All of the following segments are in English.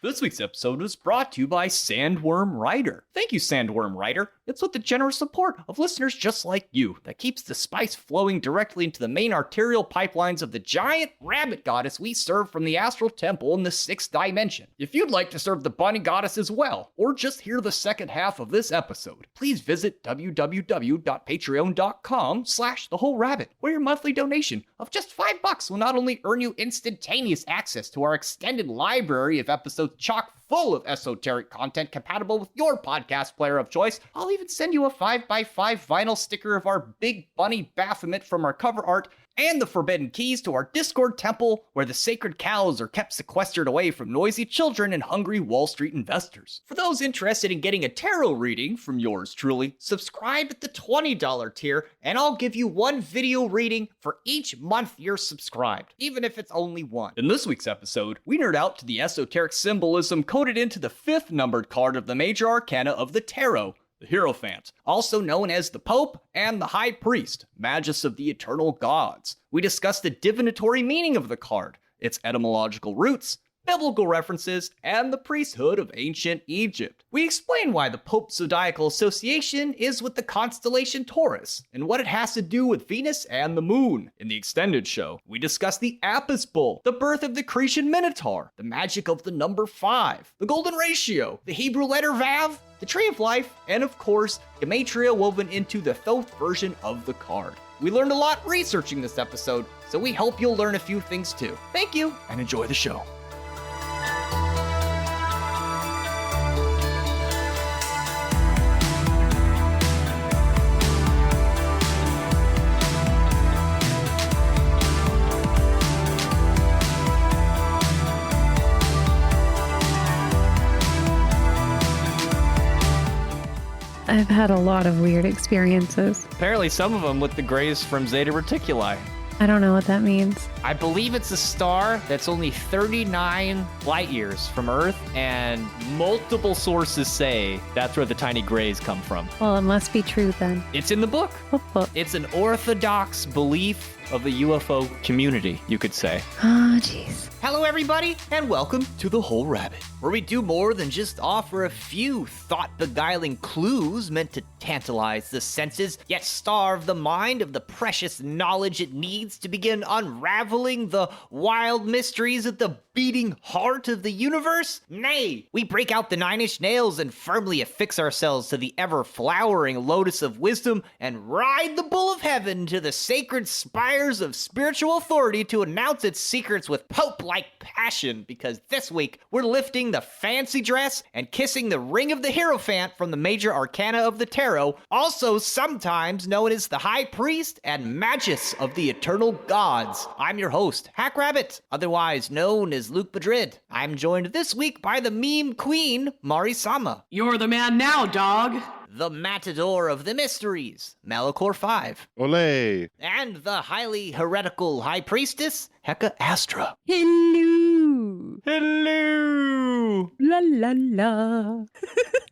This week's episode was brought to you by Sandworm Rider. Thank you, Sandworm Rider. It's with the generous support of listeners just like you that keeps the spice flowing directly into the main arterial pipelines of the giant rabbit goddess we serve from the astral temple in the 6th dimension. If you'd like to serve the bunny goddess as well, or just hear the second half of this episode, please visit www.patreon.com/thewholerabbit, where your monthly donation of just $5 will not only earn you instantaneous access to our extended library of episodes chock full of esoteric content compatible with your podcast player of choice, I'll even send you a 5x5 vinyl sticker of our big bunny Baphomet from our cover art and the forbidden keys to our Discord temple where the sacred cows are kept sequestered away from noisy children and hungry Wall Street investors. For those interested in getting a tarot reading from yours truly, subscribe at the $20 tier and I'll give you one video reading for each month you're subscribed, even if it's only one. In this week's episode, we nerd out to the esoteric symbolism coded into the 5th numbered card of the Major Arcana of the Tarot, the Hierophant, also known as the Pope and the High Priest, Magus of the eternal gods. We discuss the divinatory meaning of the card, its etymological roots, biblical references, and the priesthood of ancient Egypt. We explain why the Pope's zodiacal association is with the constellation Taurus, and what it has to do with Venus and the moon. In the extended show, we discuss the Apis bull, the birth of the Cretian Minotaur, the magic of the number 5, the golden ratio, the Hebrew letter Vav, the tree of life, and of course, Gematria woven into the Thoth version of the card. We learned a lot researching this episode, so we hope you'll learn a few things too. Thank you, and enjoy the show. I've had a lot of weird experiences. Apparently some of them with the grays from Zeta Reticuli. I don't know what that means. I believe it's a star that's only 39 light years from Earth, and multiple sources say that's where the tiny grays come from. Well, it must be true then. It's in the book. What book? It's an orthodox belief of the UFO community, you could say. Oh, jeez. Hello, everybody, and welcome to The Whole Rabbit, where we do more than just offer a few thought-beguiling clues meant to tantalize the senses, yet starve the mind of the precious knowledge it needs to begin unraveling the wild mysteries of the beating heart of the universe. Nay, we break out the 9-inch nails and firmly affix ourselves to the ever-flowering lotus of wisdom and ride the bull of heaven to the sacred spires of spiritual authority to announce its secrets with Pope-like passion, because this week we're lifting the fancy dress and kissing the ring of the Hierophant from the Major Arcana of the Tarot, also sometimes known as the High Priest and Magus of the eternal gods. I'm your host, Hack Rabbit, otherwise known as Luke Madrid. I'm joined this week by the meme queen, Mari-sama. You're the man now, dog. The matador of the mysteries, Malachor 5. Ole! And the highly heretical high priestess, Heka Astra. Hello. Hello! La la la.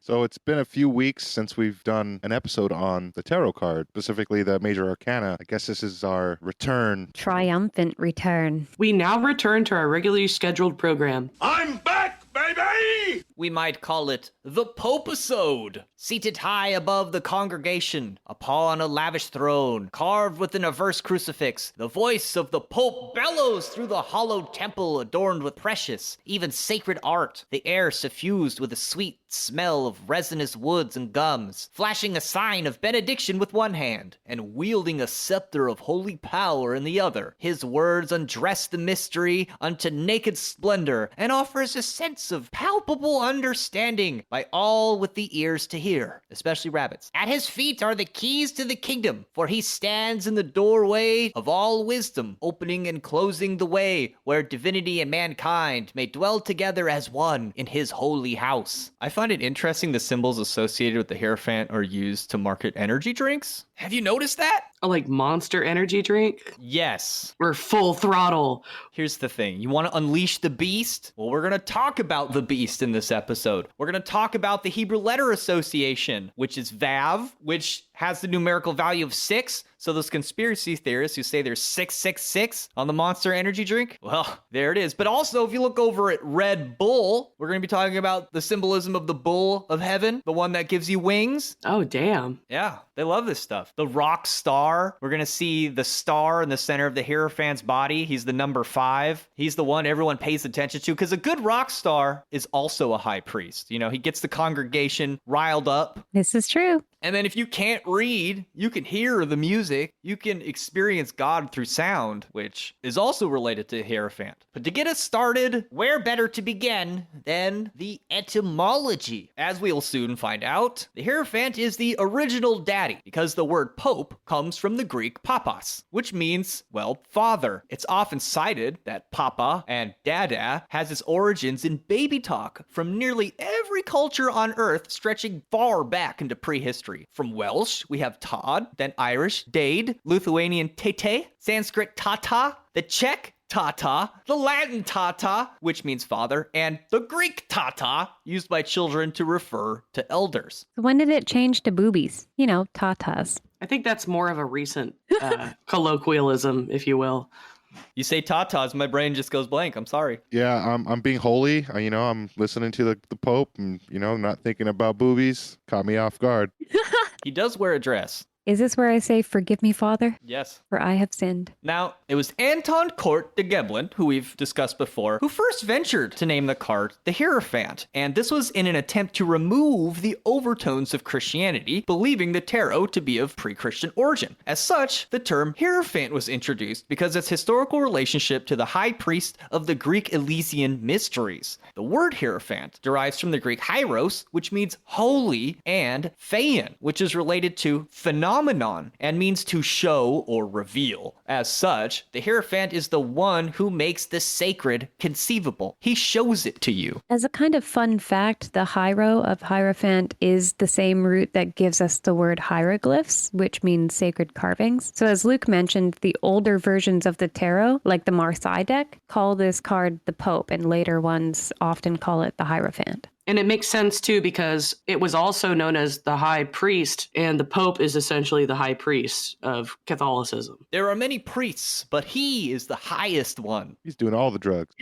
So it's been a few weeks since we've done an episode on the tarot card, specifically the Major Arcana. I guess this is our return. Triumphant return. We now return to our regularly scheduled program. I'm back, baby! We might call it the Pope-isode. Seated high above the congregation, upon a lavish throne, carved within a verse crucifix, the voice of the Pope bellows through the hollowed temple adorned with precious, even sacred art, the air suffused with a sweet smell of resinous woods and gums, flashing a sign of benediction with one hand, and wielding a scepter of holy power in the other. His words undress the mystery unto naked splendor, and offers a sense of palpable understanding by all with the ears to hear, especially rabbits. At his feet are the keys to the kingdom, for he stands in the doorway of all wisdom, opening and closing the way where divinity and mankind may dwell together as one in his holy house. I find it interesting the symbols associated with the Hierophant are used to market energy drinks. Have you noticed that? A like Monster energy drink? Yes. Or Full Throttle? Here's the thing. You want to unleash the beast? Well, we're going to talk about the beast in this episode. We're going to talk about the Hebrew letter association, which is Vav, which has the numerical value of 6. So those conspiracy theorists who say there's 666 on the Monster Energy drink, well, there it is. But also, if you look over at Red Bull, we're going to be talking about the symbolism of the bull of heaven, the one that gives you wings. Oh, damn. Yeah, they love this stuff. The rock star, we're going to see the star in the center of the Hierophant's body. He's the number 5. He's the one everyone pays attention to because a good rock star is also a high priest. You know, he gets the congregation riled up. This is true. And then if you can't read, you can hear the music. You can experience God through sound, which is also related to Hierophant. But to get us started, where better to begin than the etymology? As we'll soon find out, the Hierophant is the original daddy because the word pope comes from the Greek papas, which means, well, father. It's often cited that papa and dada has its origins in baby talk from nearly every culture on Earth, stretching far back into prehistory. From Welsh, we have Todd, then Irish, Dade, Lithuanian Tete, Sanskrit Tata, the Czech Tata, the Latin Tata, which means father, and the Greek Tata, used by children to refer to elders. When did it change to boobies? You know, tatas. I think that's more of a recent colloquialism, if you will. You say tatas, my brain just goes blank. I'm sorry. Yeah, I'm being holy. I'm listening to the Pope and, not thinking about boobies. Caught me off guard. He does wear a dress. Is this where I say, forgive me, Father, Yes. for I have sinned? Now, it was Anton Kort de Gebelin, who we've discussed before, who first ventured to name the card the Hierophant. And this was in an attempt to remove the overtones of Christianity, believing the tarot to be of pre-Christian origin. As such, the term Hierophant was introduced because its historical relationship to the high priest of the Greek Elysian mysteries. The word Hierophant derives from the Greek hieros, which means holy, and phaeon, which is related to phenomenon and means to show or reveal. As such, the Hierophant is the one who makes the sacred conceivable. He shows it to you. As a kind of fun fact, the hiero of Hierophant is the same root that gives us the word hieroglyphs, which means sacred carvings. So as Luke mentioned, the older versions of the tarot, like the Marseille deck, call this card the Pope, and later ones often call it the Hierophant. And it makes sense, too, because it was also known as the high priest, and the Pope is essentially the high priest of Catholicism. There are many priests, but he is the highest one. He's doing all the drugs.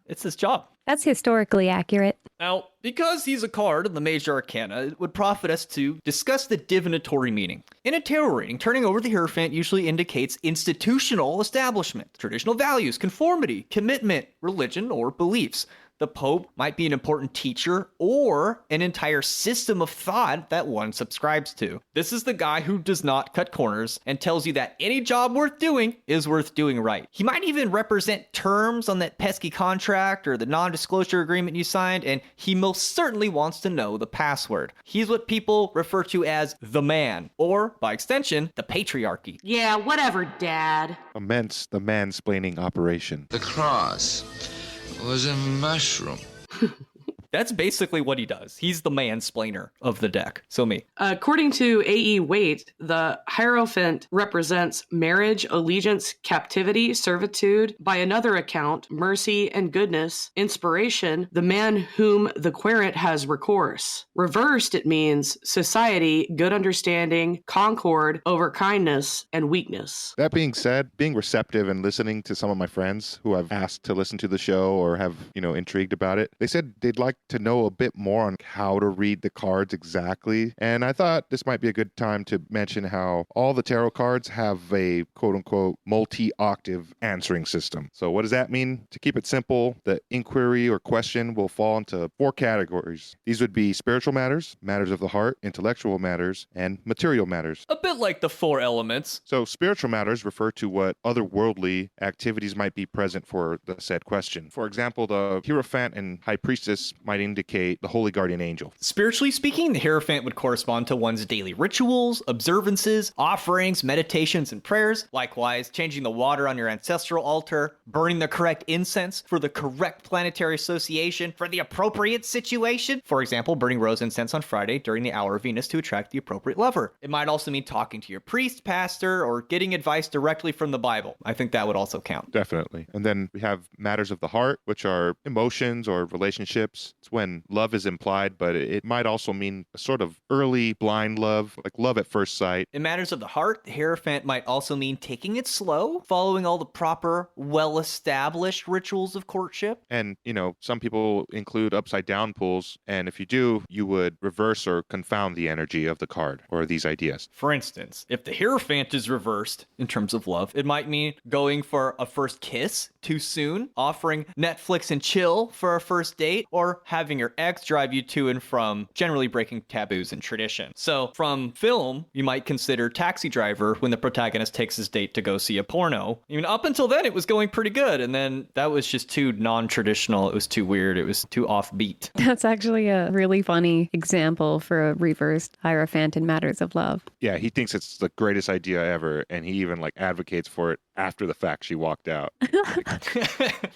It's his job. That's historically accurate. Now, because he's a card in the Major Arcana, it would profit us to discuss the divinatory meaning. In a tarot reading, turning over the Hierophant usually indicates institutional establishment, traditional values, conformity, commitment, religion, or beliefs. The Pope might be an important teacher or an entire system of thought that one subscribes to. This is the guy who does not cut corners and tells you that any job worth doing is worth doing right. He might even represent terms on that pesky contract or the non-disclosure agreement you signed, and he most certainly wants to know the password. He's what people refer to as the man, or, by extension, the patriarchy. Yeah, whatever, Dad. Immense the mansplaining operation. The cross was a mushroom. That's basically what he does. He's the mansplainer of the deck. So me. According to A.E. Waite, the Hierophant represents marriage, allegiance, captivity, servitude, by another account, mercy and goodness, inspiration, the man whom the querent has recourse. Reversed, it means society, good understanding, concord, over kindness, and weakness. That being said, being receptive and listening to some of my friends who I've asked to listen to the show or have, intrigued about it, they said they'd like to know a bit more on how to read the cards exactly. And I thought this might be a good time to mention how all the tarot cards have a quote-unquote multi-octave answering system. So what does that mean? To keep it simple, the inquiry or question will fall into 4 categories. These would be spiritual matters, matters of the heart, intellectual matters, and material matters. A bit like the 4 elements. So spiritual matters refer to what otherworldly activities might be present for the said question. For example, the Hierophant and High Priestess might indicate the Holy Guardian Angel. Spiritually speaking, the Hierophant would correspond to one's daily rituals, observances, offerings, meditations, and prayers. Likewise, changing the water on your ancestral altar, burning the correct incense for the correct planetary association for the appropriate situation. For example, burning rose incense on Friday during the hour of Venus to attract the appropriate lover. It might also mean talking to your priest, pastor, or getting advice directly from the Bible. I think that would also count. Definitely. And then we have matters of the heart, which are emotions or relationships. It's when love is implied, but it might also mean a sort of early blind love, like love at first sight. In matters of the heart, the Hierophant might also mean taking it slow, following all the proper, well-established rituals of courtship. And, some people include upside down pulls, and if you do, you would reverse or confound the energy of the card or these ideas. For instance, if the Hierophant is reversed in terms of love, it might mean going for a first kiss too soon, offering Netflix and chill for a first date, or having your ex drive you to and from, generally breaking taboos and tradition. So from film, you might consider Taxi Driver when the protagonist takes his date to go see a porno. Even up until then, it was going pretty good. And then that was just too non-traditional. It was too weird. It was too offbeat. That's actually a really funny example for a reversed Hierophant in matters of love. Yeah, he thinks it's the greatest idea ever, and he even advocates for it after the fact she walked out.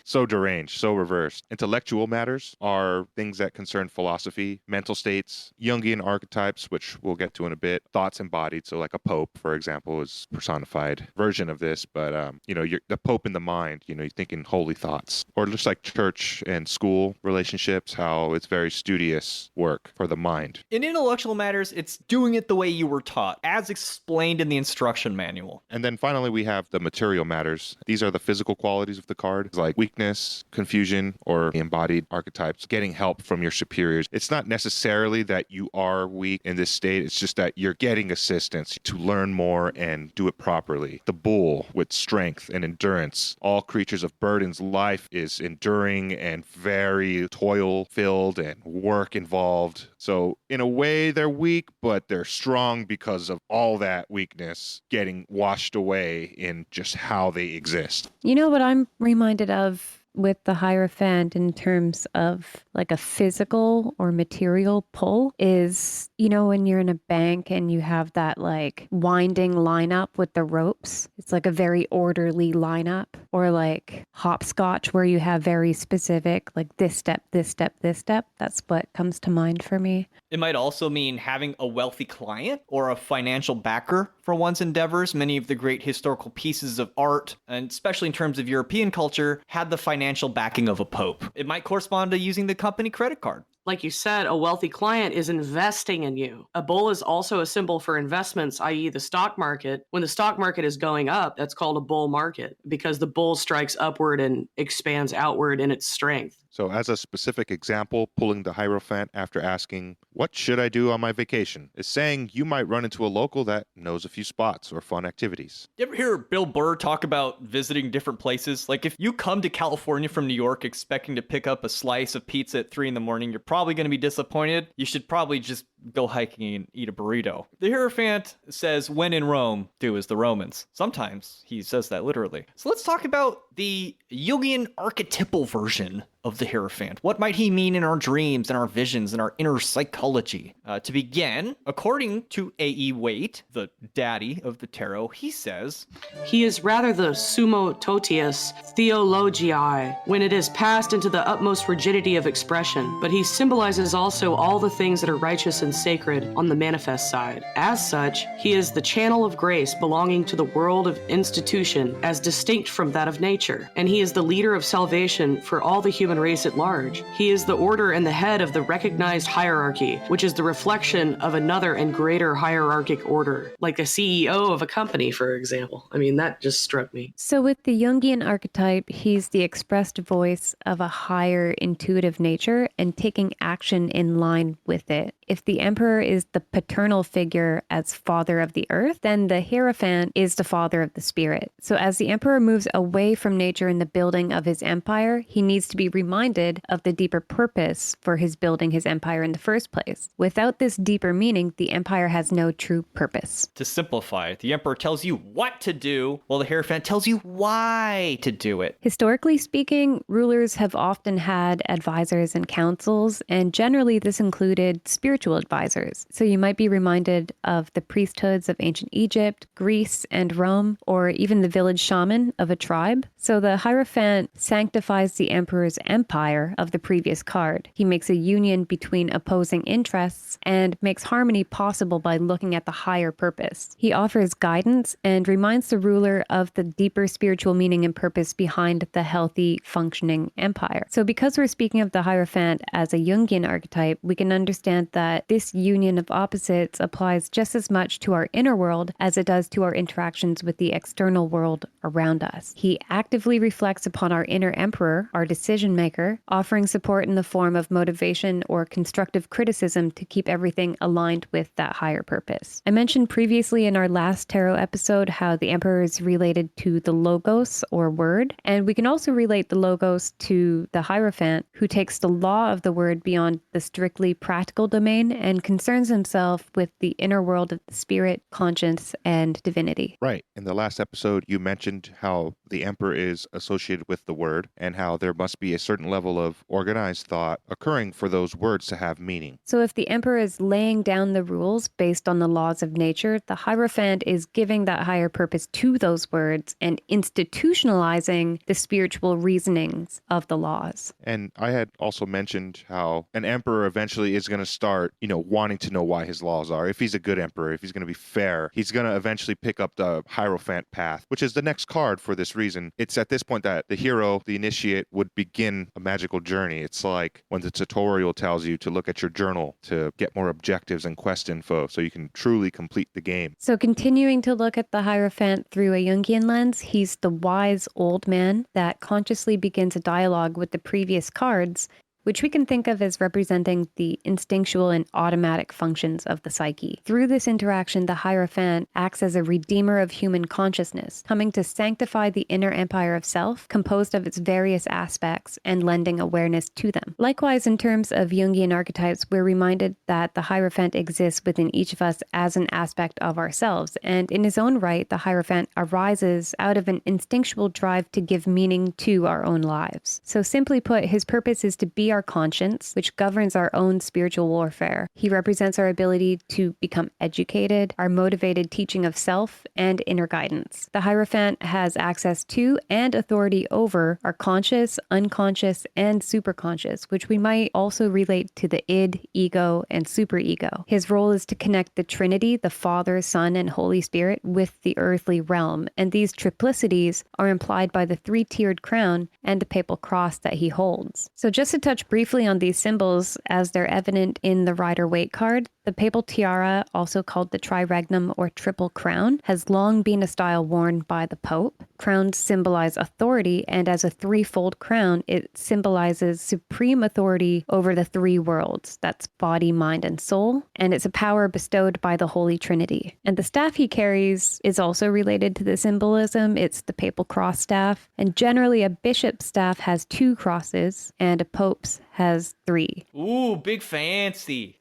So deranged, so reversed. Intellectual matters are things that concern philosophy, mental states, Jungian archetypes, which we'll get to in a bit, thoughts embodied. So like a pope, for example, is personified version of this, but you're the pope in the mind, you're thinking holy thoughts. Or just like church and school relationships, how it's very studious work for the mind. In intellectual matters, it's doing it the way you were taught, as explained in the instruction manual. And then finally, we have the material matters. These are the physical qualities of the card, like weakness, confusion, or embodied archetypes, getting help from your superiors. It's not necessarily that you are weak in this state. It's just that you're getting assistance to learn more and do it properly. The bull with strength and endurance. All creatures of burden's life is enduring and very toil-filled and work involved. So in a way, they're weak, but they're strong because of all that weakness getting washed away in just how they exist. You know what I'm reminded of with the Hierophant in terms of like a physical or material pull is, when you're in a bank and you have that like winding lineup with the ropes, it's like a very orderly lineup, or like hopscotch where you have very specific, like this step, this step, this step. That's what comes to mind for me. It might also mean having a wealthy client or a financial backer for one's endeavors. Many of the great historical pieces of art, and especially in terms of European culture, had the financial backing of a pope. It might correspond to using the company credit card. Like you said, a wealthy client is investing in you. A bull is also a symbol for investments, i.e. the stock market. When the stock market is going up, that's called a bull market because the bull strikes upward and expands outward in its strength. So as a specific example, pulling the Hierophant after asking, what should I do on my vacation, is saying you might run into a local that knows a few spots or fun activities. You ever hear Bill Burr talk about visiting different places? Like if you come to California from New York expecting to pick up a slice of pizza at 3 a.m, you're probably going to be disappointed. You should probably just go hiking and eat a burrito. The Hierophant says, when in Rome, do as the Romans. Sometimes he says that literally. So let's talk about the Jungian archetypal version of the Hierophant. What might he mean in our dreams and our visions and our inner psychology? To begin, according to A.E. Waite, the daddy of the tarot, he says, he is rather the summo totius theologiae when it is passed into the utmost rigidity of expression, but he symbolizes also all the things that are righteous and sacred on the manifest side. As such, he is the channel of grace belonging to the world of institution as distinct from that of nature, and he is the leader of salvation for all the human race at large. He is the order and the head of the recognized hierarchy, which is the reflection of another and greater hierarchic order, like the CEO of a company, for example. I mean, that just struck me. So with the Jungian archetype, he's the expressed voice of a higher intuitive nature and taking action in line with it. If the emperor is the paternal figure as father of the earth, then the Hierophant is the father of the spirit. So as the emperor moves away from nature in the building of his empire, he needs to be reminded of the deeper purpose for his building his empire in the first place. Without this deeper meaning, the empire has no true purpose. To simplify, the emperor tells you what to do, while the Hierophant tells you why to do it. Historically speaking, rulers have often had advisors and councils, and generally this included spiritual advisors. advisors. So you might be reminded of the priesthoods of ancient Egypt, Greece, and Rome, or even the village shaman of a tribe. So the Hierophant sanctifies the emperor's empire of the previous card. He makes a union between opposing interests and makes harmony possible by looking at the higher purpose. He offers guidance and reminds the ruler of the deeper spiritual meaning and purpose behind the healthy, functioning empire. So because we're speaking of the Hierophant as a Jungian archetype, we can understand that this union of opposites applies just as much to our inner world as it does to our interactions with the external world around us. He actively reflects upon our inner emperor, our decision maker, offering support in the form of motivation or constructive criticism to keep everything aligned with that higher purpose. I mentioned previously in our last tarot episode how the emperor is related to the logos or word, and we can also relate the logos to the Hierophant, who takes the law of the word beyond the strictly practical domain and concerns himself with the inner world of the spirit, conscience, and divinity. Right. In the last episode, you mentioned how the emperor is associated with the word and how there must be a certain level of organized thought occurring for those words to have meaning. So if the emperor is laying down the rules based on the laws of nature, the Hierophant is giving that higher purpose to those words and institutionalizing the spiritual reasonings of the laws. And I had also mentioned how an emperor eventually is going to start, wanting to know why his laws are. If he's a good emperor, if he's going to be fair, he's going to eventually pick up the Hierophant path, which is the next card for this reason. It's at this point that the hero, the initiate, would begin a magical journey. It's like when the tutorial tells you to look at your journal to get more objectives and quest info so you can truly complete the game. So continuing to look at the Hierophant through a Jungian lens, he's the wise old man that consciously begins a dialogue with the previous cards, which we can think of as representing the instinctual and automatic functions of the psyche. Through this interaction, the Hierophant acts as a redeemer of human consciousness, coming to sanctify the inner empire of self, composed of its various aspects, and lending awareness to them. Likewise, in terms of Jungian archetypes, we're reminded that the Hierophant exists within each of us as an aspect of ourselves, and in his own right, the Hierophant arises out of an instinctual drive to give meaning to our own lives. So simply put, his purpose is to be our conscience, which governs our own spiritual warfare. He represents our ability to become educated, our motivated teaching of self, and inner guidance. The Hierophant has access to and authority over our conscious, unconscious, and superconscious, which we might also relate to the id, ego, and superego. His role is to connect the Trinity, the Father, Son, and Holy Spirit, with the earthly realm, and these triplicities are implied by the three-tiered crown and the papal cross that he holds. So just to touch briefly on these symbols as they're evident in the Rider-Waite card, the papal tiara, also called the triregnum or triple crown, has long been a style worn by the Pope. Crowns symbolize authority, and as a threefold crown, it symbolizes supreme authority over the three worlds. That's body, mind, and soul, and it's a power bestowed by the Holy Trinity. And the staff he carries is also related to the symbolism. It's the papal cross staff, and generally a bishop's staff has 2 crosses, and a pope's has 3. Ooh, big fancy.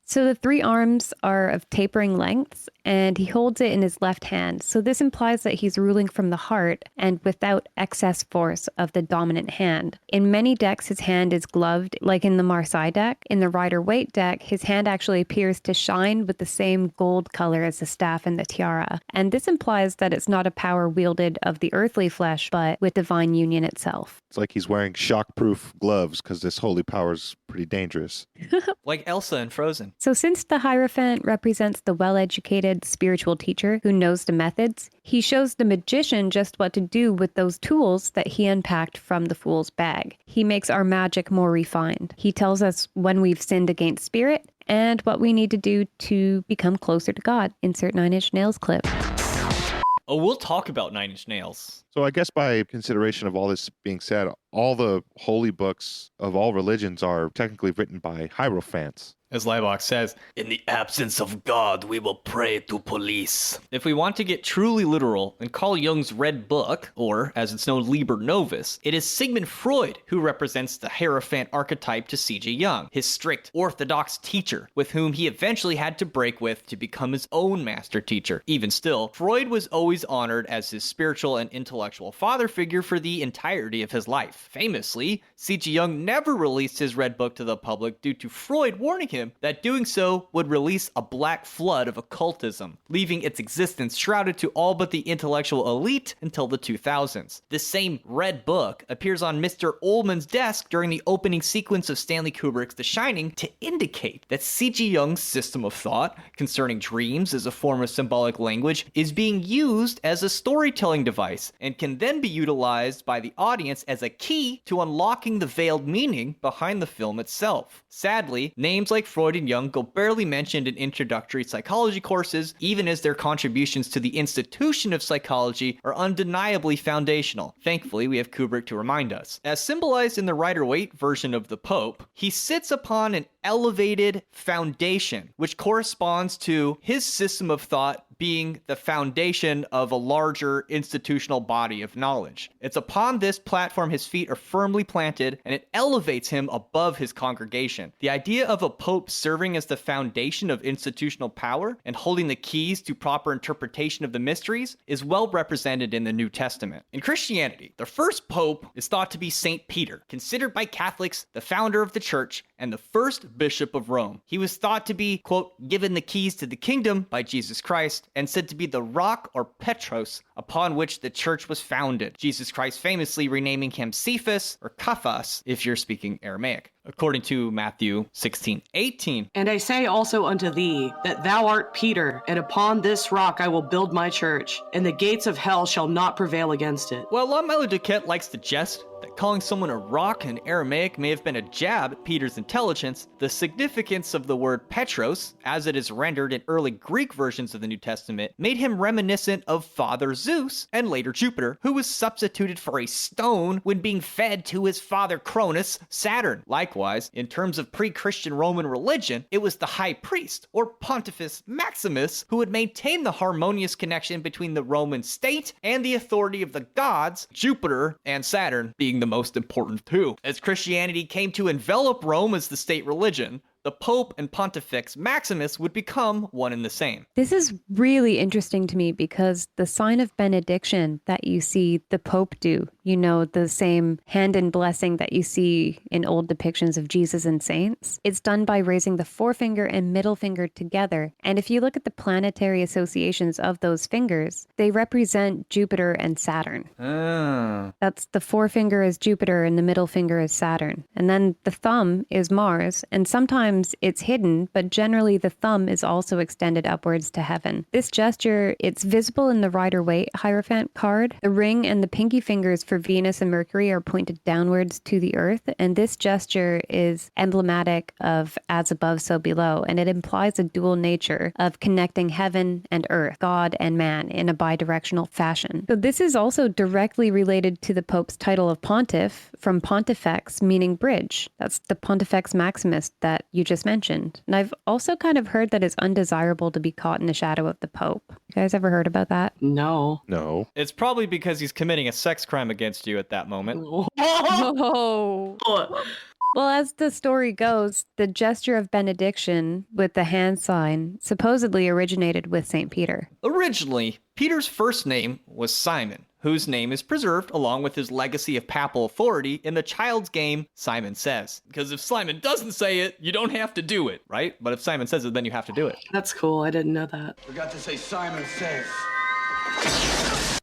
So the 3 arms are of tapering lengths, and he holds it in his left hand. So this implies that he's ruling from the heart and without excess force of the dominant hand. In many decks, his hand is gloved, like in the Marseille deck. In the Rider-Waite deck, his hand actually appears to shine with the same gold color as the staff and the tiara. And this implies that it's not a power wielded of the earthly flesh, but with divine union itself. It's like he's wearing shockproof gloves because this holy power's pretty dangerous. Like Elsa in Frozen. So since the Hierophant represents the well-educated spiritual teacher who knows the methods, he shows the magician just what to do with those tools that he unpacked from the fool's bag. He makes our magic more refined. He tells us when we've sinned against spirit and what we need to do to become closer to God. Insert 9 Inch Nails clip. Oh, we'll talk about 9 Inch Nails. So I guess by consideration of all this being said, all the holy books of all religions are technically written by hierophants. As Liebach says, in the absence of God, we will pray to police. If we want to get truly literal and call Jung's Red Book, or as it's known, Liber Novus, it is Sigmund Freud who represents the Hierophant archetype to C.J. Jung, his strict, orthodox teacher, with whom he eventually had to break with to become his own master teacher. Even still, Freud was always honored as his spiritual and intellectual intellectual father figure for the entirety of his life. Famously, C.G. Jung never released his Red Book to the public due to Freud warning him that doing so would release a black flood of occultism, leaving its existence shrouded to all but the intellectual elite until the 2000s. This same Red Book appears on Mr. Ullman's desk during the opening sequence of Stanley Kubrick's The Shining to indicate that C.G. Jung's system of thought concerning dreams as a form of symbolic language is being used as a storytelling device and can then be utilized by the audience as a key to unlocking the veiled meaning behind the film itself. Sadly, names like Freud and Jung go barely mentioned in introductory psychology courses, even as their contributions to the institution of psychology are undeniably foundational. Thankfully, we have Kubrick to remind us. As symbolized in the Rider-Waite version of the Pope, he sits upon an elevated foundation, which corresponds to his system of thought being the foundation of a larger institutional body of knowledge. It's upon this platform his feet are firmly planted, and it elevates him above his congregation. The idea of a pope serving as the foundation of institutional power and holding the keys to proper interpretation of the mysteries is well represented in the New Testament. In Christianity, the first pope is thought to be Saint Peter, considered by Catholics the founder of the church and the first bishop of Rome. He was thought to be, quote, given the keys to the kingdom by Jesus Christ, and said to be the rock or Petros upon which the church was founded. Jesus Christ famously renaming him Cephas or Cephas if you're speaking Aramaic, according to Matthew 16:18. And I say also unto thee, that thou art Peter, and upon this rock I will build my church, and the gates of hell shall not prevail against it. While Lamelo Duquette likes to jest that calling someone a rock in Aramaic may have been a jab at Peter's intelligence, the significance of the word Petros, as it is rendered in early Greek versions of the New Testament, made him reminiscent of Father Zeus and later Jupiter, who was substituted for a stone when being fed to his father Cronus, Saturn. Likewise, in terms of pre-Christian Roman religion, it was the high priest, or Pontifex Maximus, who would maintain the harmonious connection between the Roman state and the authority of the gods, Jupiter and Saturn being the most important two. As Christianity came to envelop Rome as the state religion, the Pope and Pontifex Maximus would become one and the same. This is really interesting to me because the sign of benediction that you see the Pope do, you know, the same hand in blessing that you see in old depictions of Jesus and saints, it's done by raising the forefinger and middle finger together. And if you look at the planetary associations of those fingers, they represent Jupiter and Saturn. That's the forefinger is Jupiter and the middle finger is Saturn. And then the thumb is Mars, and sometimes it's hidden, but generally the thumb is also extended upwards to heaven. This gesture, it's visible in the Rider-Waite Hierophant card. The ring and the pinky fingers for Venus and Mercury are pointed downwards to the earth, and this gesture is emblematic of as above, so below, and it implies a dual nature of connecting heaven and earth, God and man, in a bidirectional fashion. So this is also directly related to the Pope's title of pontiff, from pontifex, meaning bridge. That's the Pontifex Maximus that you just mentioned. And I've also kind of heard that it's undesirable to be caught in the shadow of the Pope. You guys ever heard about that? No. No. It's probably because he's committing a sex crime against you at that moment. Oh. Well, as the story goes, the gesture of benediction with the hand sign supposedly originated with St. Peter. Originally, Peter's first name was Simon, whose name is preserved along with his legacy of papal authority in the child's game Simon Says. Because if Simon doesn't say it, you don't have to do it, right? But if Simon says it, then you have to do it. That's cool. I didn't know that. Forgot to say Simon Says.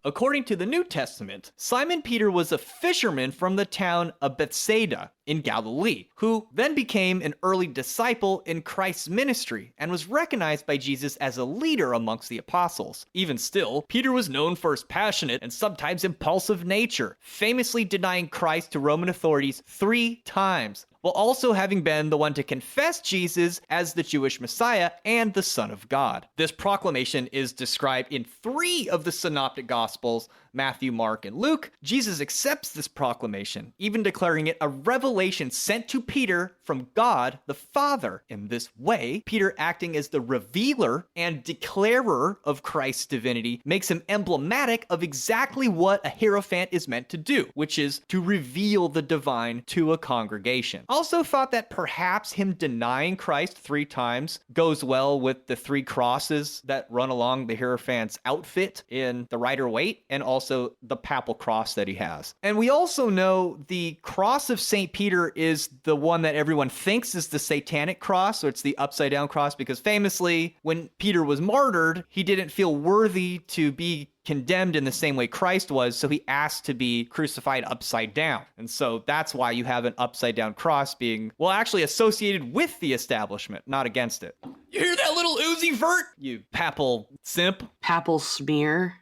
According to the New Testament, Simon Peter was a fisherman from the town of Bethsaida in Galilee, who then became an early disciple in Christ's ministry and was recognized by Jesus as a leader amongst the apostles. Even still, Peter was known for his passionate and sometimes impulsive nature, famously denying Christ to Roman authorities 3 times, while also having been the one to confess Jesus as the Jewish Messiah and the Son of God. This proclamation is described in 3 of the Synoptic Gospels, Matthew, Mark, and Luke. Jesus accepts this proclamation, even declaring it a revelation sent to Peter from God the Father. In this way, Peter, acting as the revealer and declarer of Christ's divinity, makes him emblematic of exactly what a hierophant is meant to do, which is to reveal the divine to a congregation. Also thought that perhaps him denying Christ 3 times goes well with the 3 crosses that run along the hierophant's outfit in the Rider-Waite, and also also the papal cross that he has. And we also know the cross of St. Peter is the one that everyone thinks is the satanic cross, or it's the upside down cross, because famously, when Peter was martyred, he didn't feel worthy to be condemned in the same way Christ was, so he asked to be crucified upside down. And so that's why you have an upside down cross being, well, actually associated with the establishment, not against it. You hear that little Uzi vert? You papal simp. Papal smear.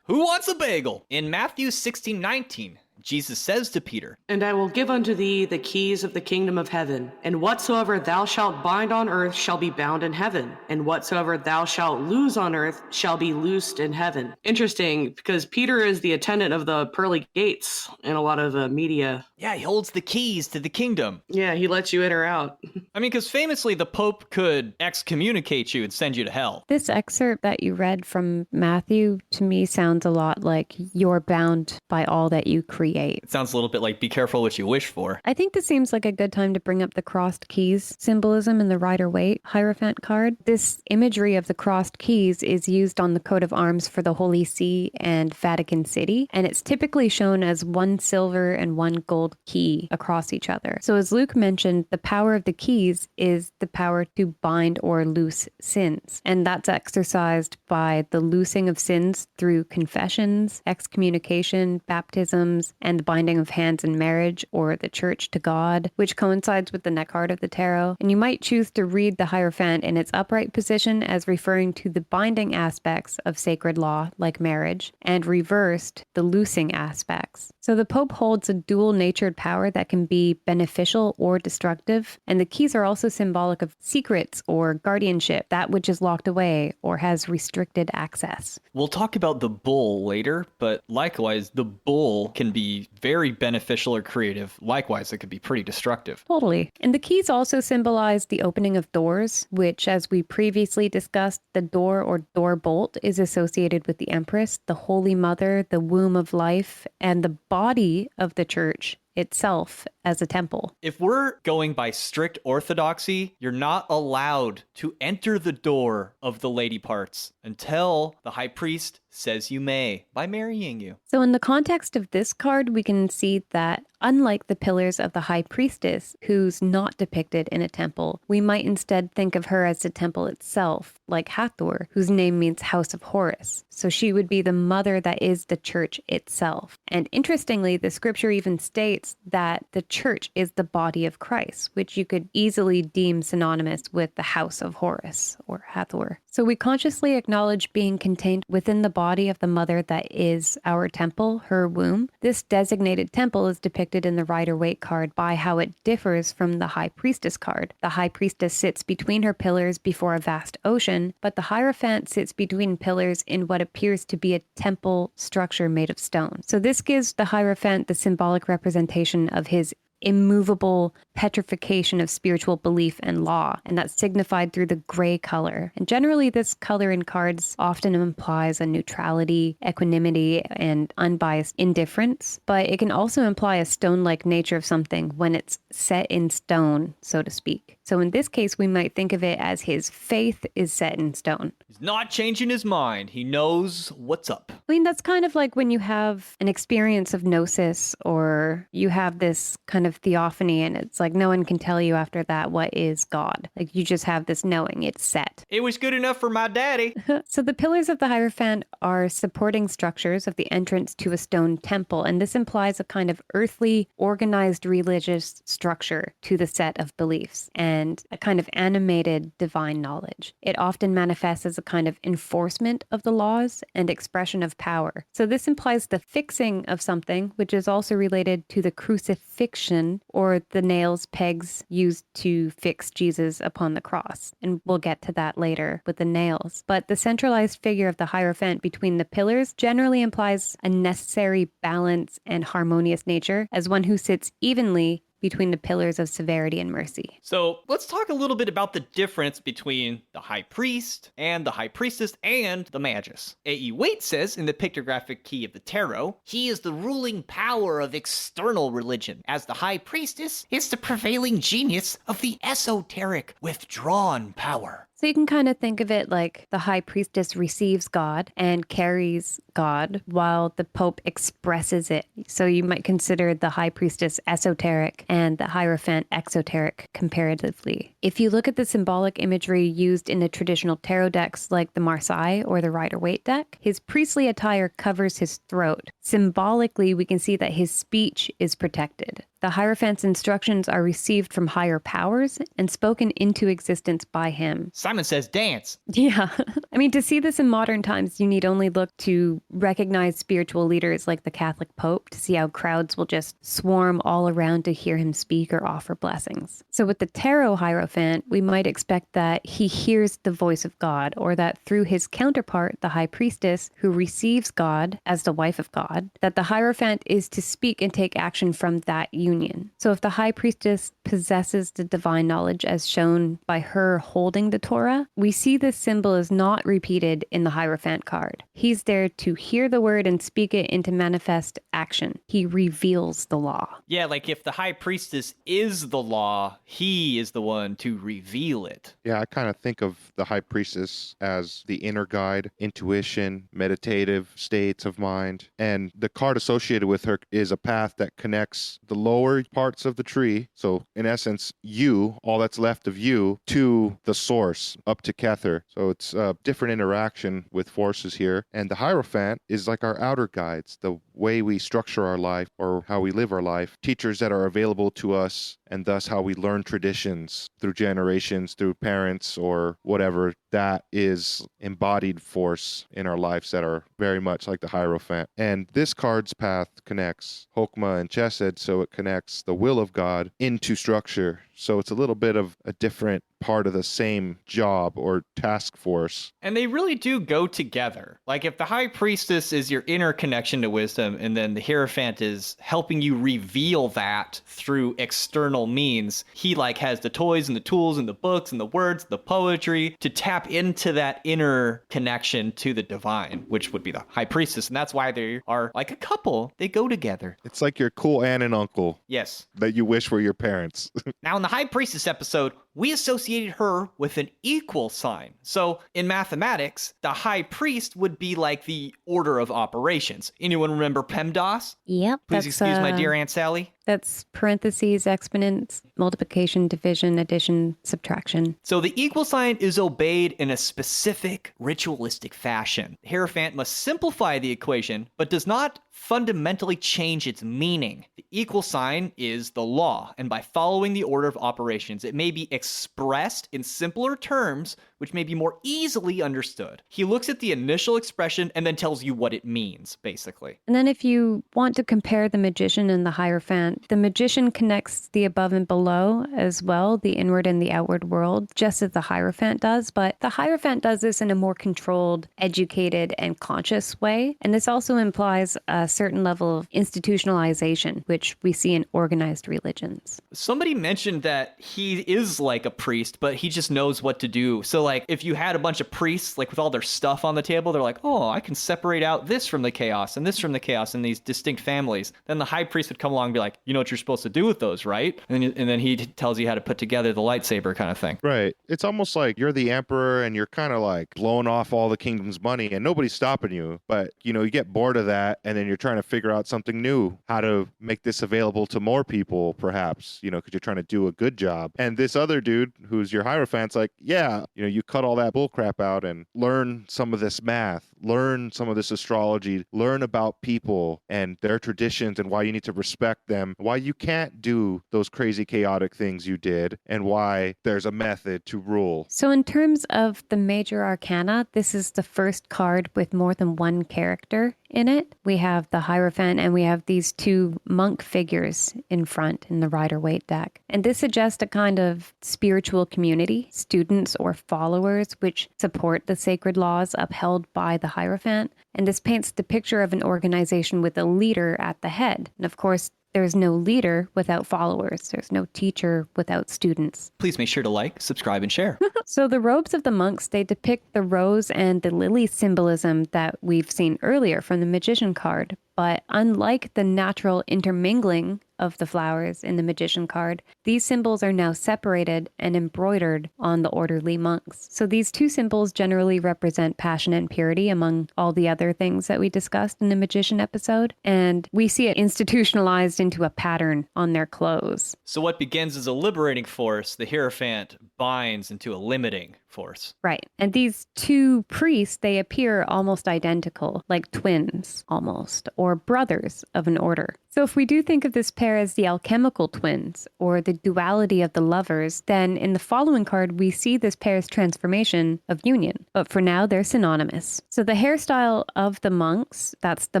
Who wants a bagel? In Matthew 16:19, Jesus says to Peter, "And I will give unto thee the keys of the kingdom of heaven. And whatsoever thou shalt bind on earth shall be bound in heaven. And whatsoever thou shalt loose on earth shall be loosed in heaven." Interesting, because Peter is the attendant of the pearly gates in a lot of the media. yeah, he holds the keys to the kingdom. Yeah, he lets you in or out. I mean, because famously the Pope could excommunicate you and send you to hell. This excerpt that you read from Matthew to me sounds a lot like you're bound by all that you create. It sounds a little bit like be careful what you wish for. I think this seems like a good time to bring up the crossed keys symbolism in the Rider-Waite Hierophant card. This imagery of the crossed keys is used on the coat of arms for the Holy See and Vatican City, and it's typically shown as one silver and one gold key across each other. So as Luke mentioned, the power of the keys is the power to bind or loose sins, and that's exercised by the loosing of sins through confessions, excommunication, baptisms, and the binding of hands in marriage or the church to God, which coincides with the neck card of the tarot. And you might choose to read the Hierophant in its upright position as referring to the binding aspects of sacred law, like marriage, and reversed, the loosing aspects. So the Pope holds a dual-natured power that can be beneficial or destructive, and the keys are also symbolic of secrets or guardianship, that which is locked away or has restricted access. We'll talk about the bull later, but likewise, the bull can be very beneficial or creative. Likewise, it could be pretty destructive. Totally. And the keys also symbolize the opening of doors, which, as we previously discussed, the door or door bolt is associated with the Empress, the Holy Mother, the womb of life, and the body of the church itself as a temple. If we're going by strict orthodoxy, you're not allowed to enter the door of the lady parts until the high priest says you may by marrying you. So in the context of this card, we can see that unlike the pillars of the high priestess, who's not depicted in a temple, we might instead think of her as the temple itself, like Hathor, whose name means house of Horus. So she would be the mother that is the church itself. And interestingly, the scripture even states that the church is the body of Christ, which you could easily deem synonymous with the house of Horus or Hathor. So we consciously acknowledge being contained within the body of the mother that is our temple, her womb. This designated temple is depicted in the Rider-Waite card by how it differs from the high priestess card. The high priestess sits between her pillars before a vast ocean, but the Hierophant sits between pillars in what appears to be a temple structure made of stone. So this gives the Hierophant the symbolic representation of his immovable petrification of spiritual belief and law, and that's signified through the gray color. And generally, this color in cards often implies a neutrality, equanimity, and unbiased indifference, but it can also imply a stone-like nature of something when it's set in stone, so to speak. So in this case, we might think of it as his faith is set in stone. He's not changing his mind. He knows what's up. I mean, that's kind of like when you have an experience of gnosis, or you have this kind of theophany, and it's like no one can tell you after that what is God. Like you just have this knowing, it's set. It was good enough for my daddy. So the pillars of the Hierophant are supporting structures of the entrance to a stone temple, and this implies a kind of earthly, organized religious structure to the set of beliefs, and a kind of animated divine knowledge. It often manifests as a kind of enforcement of the laws and expression of power. So this implies the fixing of something, which is also related to the crucifixion, or the nails, pegs used to fix Jesus upon the cross. And we'll get to that later with the nails. But the centralized figure of the Hierophant between the pillars generally implies a necessary balance and harmonious nature as one who sits evenly between the pillars of severity and mercy. So let's talk a little bit about the difference between the high priest and the high priestess and the magus. A.E. Waite says in the pictographic key of the tarot, he is the ruling power of external religion, as the high priestess is the prevailing genius of the esoteric, withdrawn power. So you can kind of think of it like the high priestess receives God and carries God while the Pope expresses it. So you might consider the high priestess esoteric and the Hierophant exoteric comparatively. If you look at the symbolic imagery used in the traditional tarot decks like the Marseille or the Rider-Waite deck, his priestly attire covers his throat. Symbolically, we can see that his speech is protected. The Hierophant's instructions are received from higher powers and spoken into existence by him. Simon says dance. Yeah. I mean, to see this in modern times, you need only look to recognize spiritual leaders like the Catholic Pope to see how crowds will just swarm all around to hear him speak or offer blessings. So with the tarot Hierophant, we might expect that he hears the voice of God, or that through his counterpart, the high priestess, who receives God as the wife of God, that the Hierophant is to speak and take action from that union. So if the high priestess possesses the divine knowledge as shown by her holding the Torah, we see this symbol is not repeated in the Hierophant card. He's there to hear the word and speak it into manifest action. He reveals the law. Yeah, like if the high priestess is the law, he is the one to reveal it. Yeah, I kind of think of the high priestess as the inner guide, intuition, meditative states of mind. And the card associated with her is a path that connects the lower parts of the tree. So in essence, you, all that's left of you, to the source, up to Kether. So it's a different interaction with forces here. And the Hierophant is like our outer guides, the way we structure our life or how we live our life, teachers that are available to us, and thus how we learn traditions through generations, through parents or whatever. That is embodied force in our lives that are very much like the Hierophant. And this card's path connects Hokmah and Chesed, so it connects the will of God into structure. So it's a little bit of a different part of the same job or task force. And they really do go together. Like if the high priestess is your inner connection to wisdom, and then the Hierophant is helping you reveal that through external means, he like has the toys and the tools and the books and the words, the poetry to tap into that inner connection to the divine, which would be the high priestess. And that's why they are like a couple. They go together. It's like your cool aunt and uncle Yes. that you wish were your parents. Now, in the high priestess episode, we associated her with an equal sign. So in mathematics, the high priest would be like the order of operations. Anyone remember PEMDAS? Yep. Please excuse my dear Aunt Sally. That's parentheses, exponents, multiplication, division, addition, subtraction. So the equal sign is obeyed in a specific ritualistic fashion. Hierophant must simplify the equation, but does not fundamentally change its meaning. The equal sign is the law, and by following the order of operations, it may be expressed in simpler terms, which may be more easily understood. He looks at the initial expression and then tells you what it means, basically. And then if you want to compare the magician and the Hierophant, the magician connects the above and below as well, the inward and the outward world, just as the Hierophant does. But the Hierophant does this in a more controlled, educated, and conscious way. And this also implies a certain level of institutionalization, which we see in organized religions. Somebody mentioned that he is like a priest, but he just knows what to do. So like if you had a bunch of priests like with all their stuff on the table, they're like, oh, I can separate out this from the chaos and this from the chaos in these distinct families. Then the high priest would come along and be like, you know what you're supposed to do with those, right? And then he tells you how to put together the lightsaber kind of thing. Right. It's almost like you're the emperor and you're kind of like blowing off all the kingdom's money and nobody's stopping you. But, you know, you get bored of that and then you're trying to figure out something new, how to make this available to more people, perhaps, you know, because you're trying to do a good job. And this other dude who's your Hierophant's like, yeah, you know, you cut all that bull crap out and learn some of this math, learn some of this astrology, learn about people and their traditions and why you need to respect them, why you can't do those crazy chaotic things you did, and why there's a method to rule. So in terms of the Major Arcana, this is the first card with more than one character in it. We have the Hierophant and we have these two monk figures in front in the Rider-Waite deck. And this suggests a kind of spiritual community, students or followers, which support the sacred laws upheld by the Hierophant. And this paints the picture of an organization with a leader at the head. And of course, there's no leader without followers. There's no teacher without students. Please make sure to like, subscribe, and share. So the robes of the monks, they depict the rose and the lily symbolism that we've seen earlier from the magician card. But unlike the natural intermingling of the flowers in the magician card, these symbols are now separated and embroidered on the orderly monks. So these two symbols generally represent passion and purity among all the other things that we discussed in the magician episode, and we see it institutionalized into a pattern on their clothes. So what begins as a liberating force, the Hierophant binds into a limiting force. Right. And these two priests, they appear almost identical, like twins almost, or brothers of an order. So if we do think of this pair as the alchemical twins, or the duality of the lovers, then in the following card, we see this pair's transformation of union. But for now, they're synonymous. So the hairstyle of the monks, that's the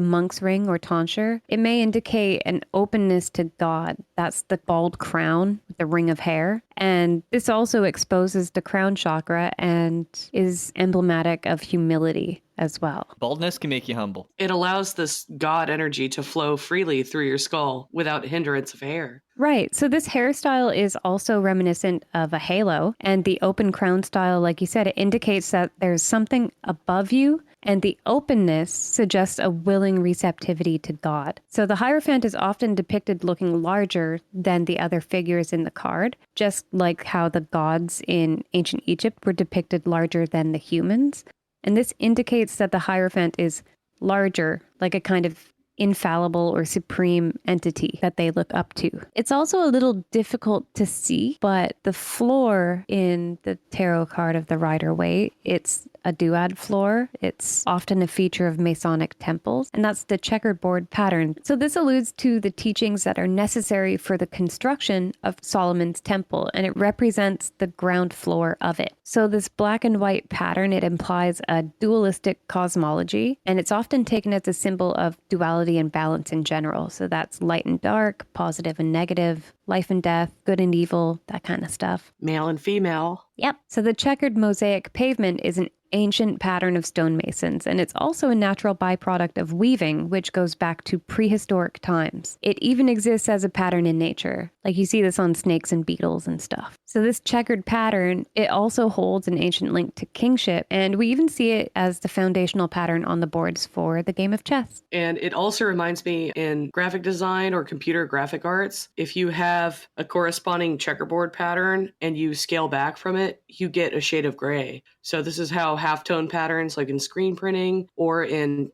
monk's ring or tonsure, it may indicate an openness to God. That's the bald crown with the ring of hair. And this also exposes the crown chakra and is emblematic of humility as well. Baldness can make you humble. It allows this God energy to flow freely through your skull without hindrance of hair. Right. So this hairstyle is also reminiscent of a halo. And the open crown style, like you said, it indicates that there's something above you. And the openness suggests a willing receptivity to God. So the Hierophant is often depicted looking larger than the other figures in the card, just like how the gods in ancient Egypt were depicted larger than the humans. And this indicates that the Hierophant is larger, like a kind of infallible or supreme entity that they look up to. It's also a little difficult to see, but the floor in the tarot card of the Rider-Waite, it's a duad floor. It's often a feature of Masonic temples, and that's the checkerboard pattern. So this alludes to the teachings that are necessary for the construction of Solomon's temple, and it represents the ground floor of it. So this black and white pattern, it implies a dualistic cosmology, and it's often taken as a symbol of duality and balance in general. So that's light and dark, positive and negative, life and death, good and evil, that kind of stuff. Male and female. Yep. So the checkered mosaic pavement is an ancient pattern of stonemasons, and it's also a natural byproduct of weaving, which goes back to prehistoric times. It even exists as a pattern in nature. Like you see this on snakes and beetles and stuff. So this checkered pattern, it also holds an ancient link to kingship, and we even see it as the foundational pattern on the boards for the game of chess. And it also reminds me in graphic design or computer graphic arts, if you have a corresponding checkerboard pattern and you scale back from it, you get a shade of gray. So this is how halftone patterns, like in screen printing or in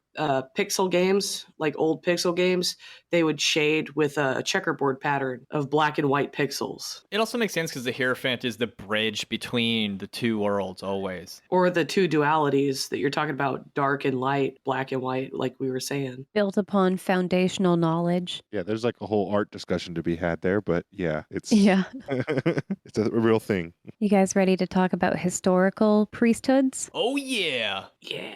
pixel games, like old pixel games, they would shade with a checkerboard pattern of black and white pixels. It also makes sense because the Hierophant is the bridge between the two worlds always. Or the two dualities that you're talking about, dark and light, black and white, like we were saying. Built upon foundational knowledge. Yeah, there's like a whole art discussion to be had there, but yeah, it's it's a real thing. You guys ready to talk about historical priesthoods? Oh yeah. Yeah.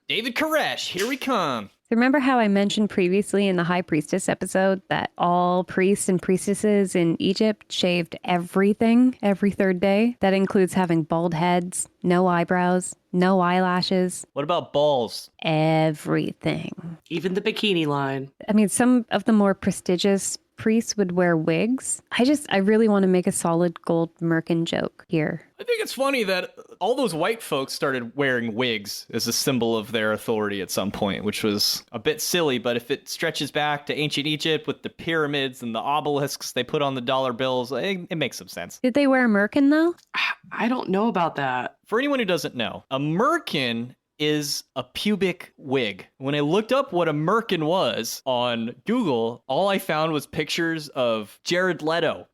David Koresh, here we come. So remember how I mentioned previously in the High Priestess episode that all priests and priestesses in Egypt shaved everything every third day? That includes having bald heads, no eyebrows, no eyelashes. What about balls? Everything. Even the bikini line. I mean, some of the more prestigious priests would wear wigs. I really want to make a solid gold merkin joke here. I think it's funny that all those white folks started wearing wigs as a symbol of their authority at some point, which was a bit silly, but if it stretches back to ancient Egypt with the pyramids and the obelisks they put on the dollar bills, it makes some sense. Did they wear a merkin though? I don't know about that. For anyone who doesn't know, a merkin is a pubic wig. When I looked up what a merkin was on Google, all I found was pictures of Jared Leto.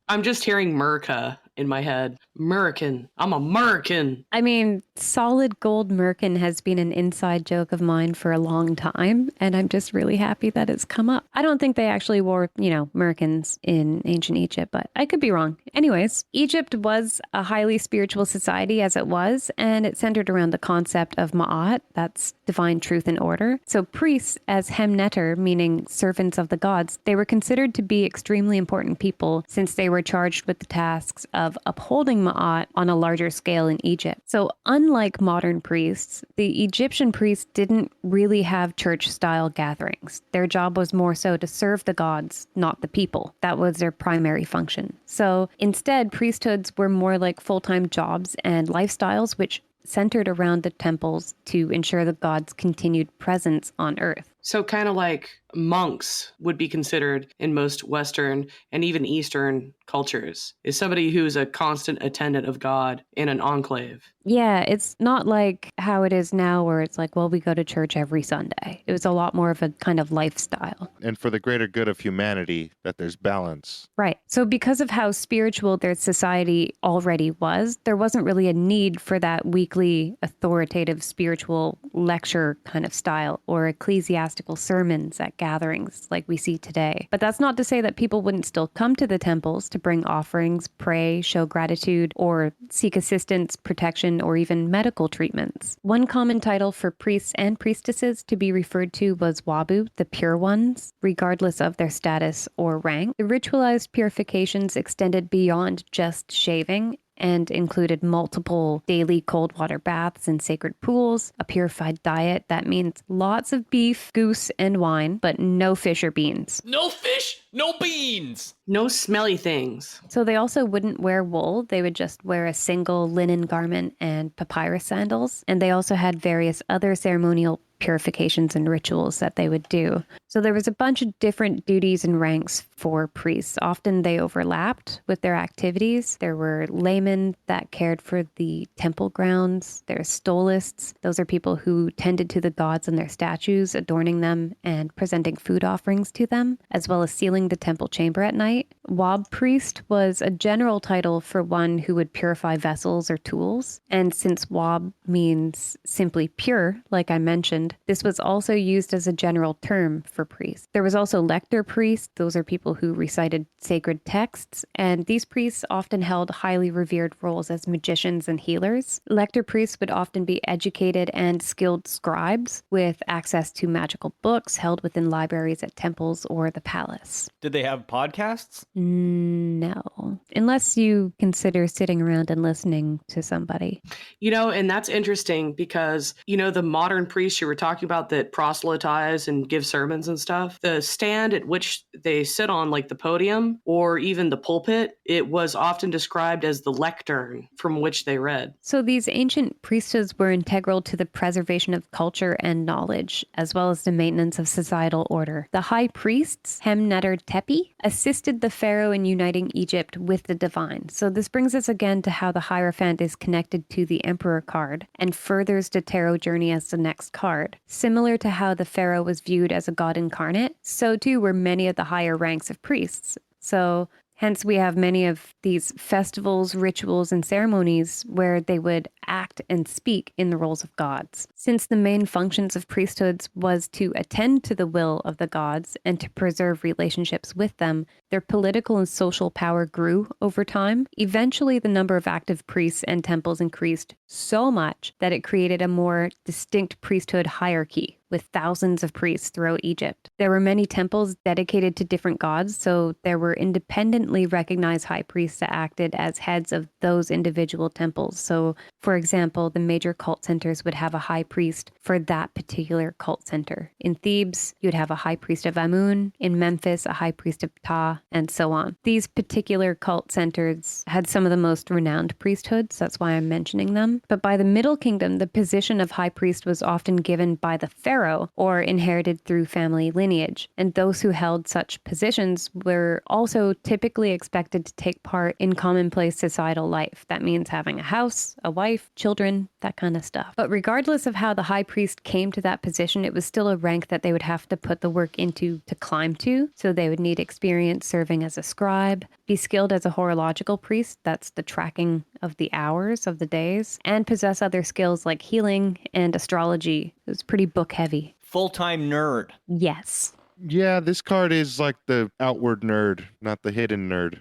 I'm just hearing Merca in my head. Merkin. I'm a Merkin. I mean, solid gold merkin has been an inside joke of mine for a long time, and I'm just really happy that it's come up. I don't think they actually wore, merkins in ancient Egypt, but I could be wrong. Anyways, Egypt was a highly spiritual society as it was, and it centered around the concept of ma'at, that's divine truth and order. So priests, as hemneter, meaning servants of the gods, they were considered to be extremely important people since they were charged with the tasks of upholding ma'at on a larger scale in Egypt. So unlike modern priests, the Egyptian priests didn't really have church-style gatherings. Their job was more so to serve the gods, not the people. That was their primary function. So instead, priesthoods were more like full-time jobs and lifestyles which centered around the temples to ensure the gods' continued presence on earth. So kind of like monks would be considered in most Western and even Eastern cultures, is somebody who's a constant attendant of God in an enclave. Yeah, it's not like how it is now where it's like, well, we go to church every Sunday. It was a lot more of a kind of lifestyle. And for the greater good of humanity, that there's balance. Right. So because of how spiritual their society already was, there wasn't really a need for that weekly authoritative spiritual lecture kind of style or ecclesiastical sermons at gatherings like we see today. But that's not to say that people wouldn't still come to the temples to bring offerings, pray, show gratitude, or seek assistance, protection, or even medical treatments. One common title for priests and priestesses to be referred to was Wabu, the pure ones, regardless of their status or rank. The ritualized purifications extended beyond just shaving and included multiple daily cold water baths in sacred pools, a purified diet that means lots of beef, goose, and wine, but no fish or beans. No fish, no beans. No smelly things. So they also wouldn't wear wool. They would just wear a single linen garment and papyrus sandals. And they also had various other ceremonial purifications and rituals that they would do. So there was a bunch of different duties and ranks for priests. Often they overlapped with their activities. There were laymen that cared for the temple grounds. There's stolists. Those are people who tended to the gods and their statues, adorning them and presenting food offerings to them, as well as sealing the temple chamber at night. Wab priest was a general title for one who would purify vessels or tools. And since Wab means simply pure, like I mentioned, this was also used as a general term for priests. There was also lector priests. Those are people who recited sacred texts. And these priests often held highly revered roles as magicians and healers. Lector priests would often be educated and skilled scribes with access to magical books held within libraries at temples or the palace. Did they have podcasts? No, unless you consider sitting around and listening to somebody. And that's interesting because, the modern priests you were talking about that proselytize and give sermons and stuff, the stand at which they sit on, like the podium or even the pulpit, it was often described as the lectern from which they read. So these ancient priesthoods were integral to the preservation of culture and knowledge, as well as the maintenance of societal order. The high priests, Hem-Neter-Tepi, assisted the pharaoh in uniting Egypt with the divine. So this brings us again to how the Hierophant is connected to the emperor card and furthers the tarot journey as the next card. Similar to how the pharaoh was viewed as a god incarnate, so too were many of the higher ranks of priests. So hence we have many of these festivals, rituals, and ceremonies where they would act and speak in the roles of gods. Since the main functions of priesthoods was to attend to the will of the gods and to preserve relationships with them, their political and social power grew over time. Eventually, the number of active priests and temples increased so much that it created a more distinct priesthood hierarchy with thousands of priests throughout Egypt. There were many temples dedicated to different gods, so there were independently recognized high priests that acted as heads of those individual temples. So, for example, the major cult centers would have a high priest for that particular cult center. In Thebes, you'd have a high priest of Amun. In Memphis, a high priest of Ptah, and so on. These particular cult centers had some of the most renowned priesthoods. That's why I'm mentioning them. But by the Middle Kingdom, the position of high priest was often given by the pharaoh or inherited through family lineage. And those who held such positions were also typically expected to take part in commonplace societal life. That means having a house, a wife, children, that kind of stuff. But regardless of how the high priest came to that position, it was still a rank that they would have to put the work into to climb to. So they would need experience serving as a scribe, be skilled as a horological priest, that's the tracking of the hours of the days, and possess other skills like healing and astrology. It was pretty book heavy. Full-time nerd. Yes. Yeah, this card is like the outward nerd, not the hidden nerd.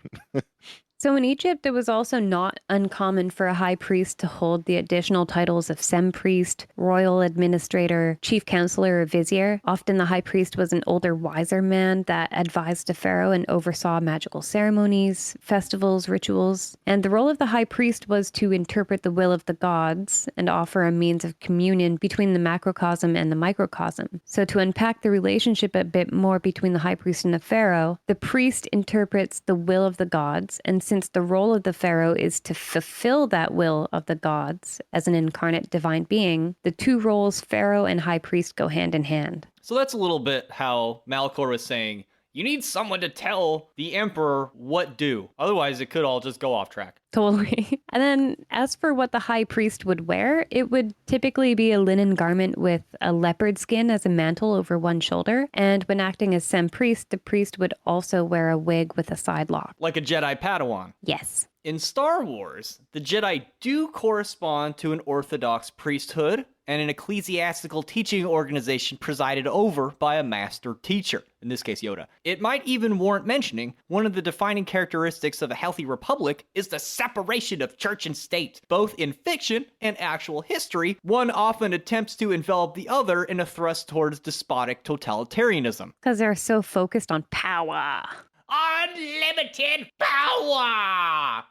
So in Egypt, it was also not uncommon for a high priest to hold the additional titles of sem-priest, royal administrator, chief counselor, or vizier. Often the high priest was an older, wiser man that advised the pharaoh and oversaw magical ceremonies, festivals, rituals. And the role of the high priest was to interpret the will of the gods and offer a means of communion between the macrocosm and the microcosm. So to unpack the relationship a bit more between the high priest and the pharaoh, the priest interprets the will of the gods and since the role of the pharaoh is to fulfill that will of the gods as an incarnate divine being, the two roles, pharaoh and high priest, go hand in hand. So that's a little bit how Malachor was saying, you need someone to tell the emperor what do. Otherwise, it could all just go off track. Totally. And then as for what the high priest would wear, it would typically be a linen garment with a leopard skin as a mantle over one shoulder. And when acting as sem-priest, the priest would also wear a wig with a side lock. Like a Jedi Padawan. Yes. In Star Wars, the Jedi do correspond to an orthodox priesthood and an ecclesiastical teaching organization presided over by a master teacher, in this case Yoda. It might even warrant mentioning one of the defining characteristics of a healthy republic is the separation of church and state. Both in fiction and actual history, one often attempts to envelop the other in a thrust towards despotic totalitarianism. Because they're so focused on power. Unlimited power!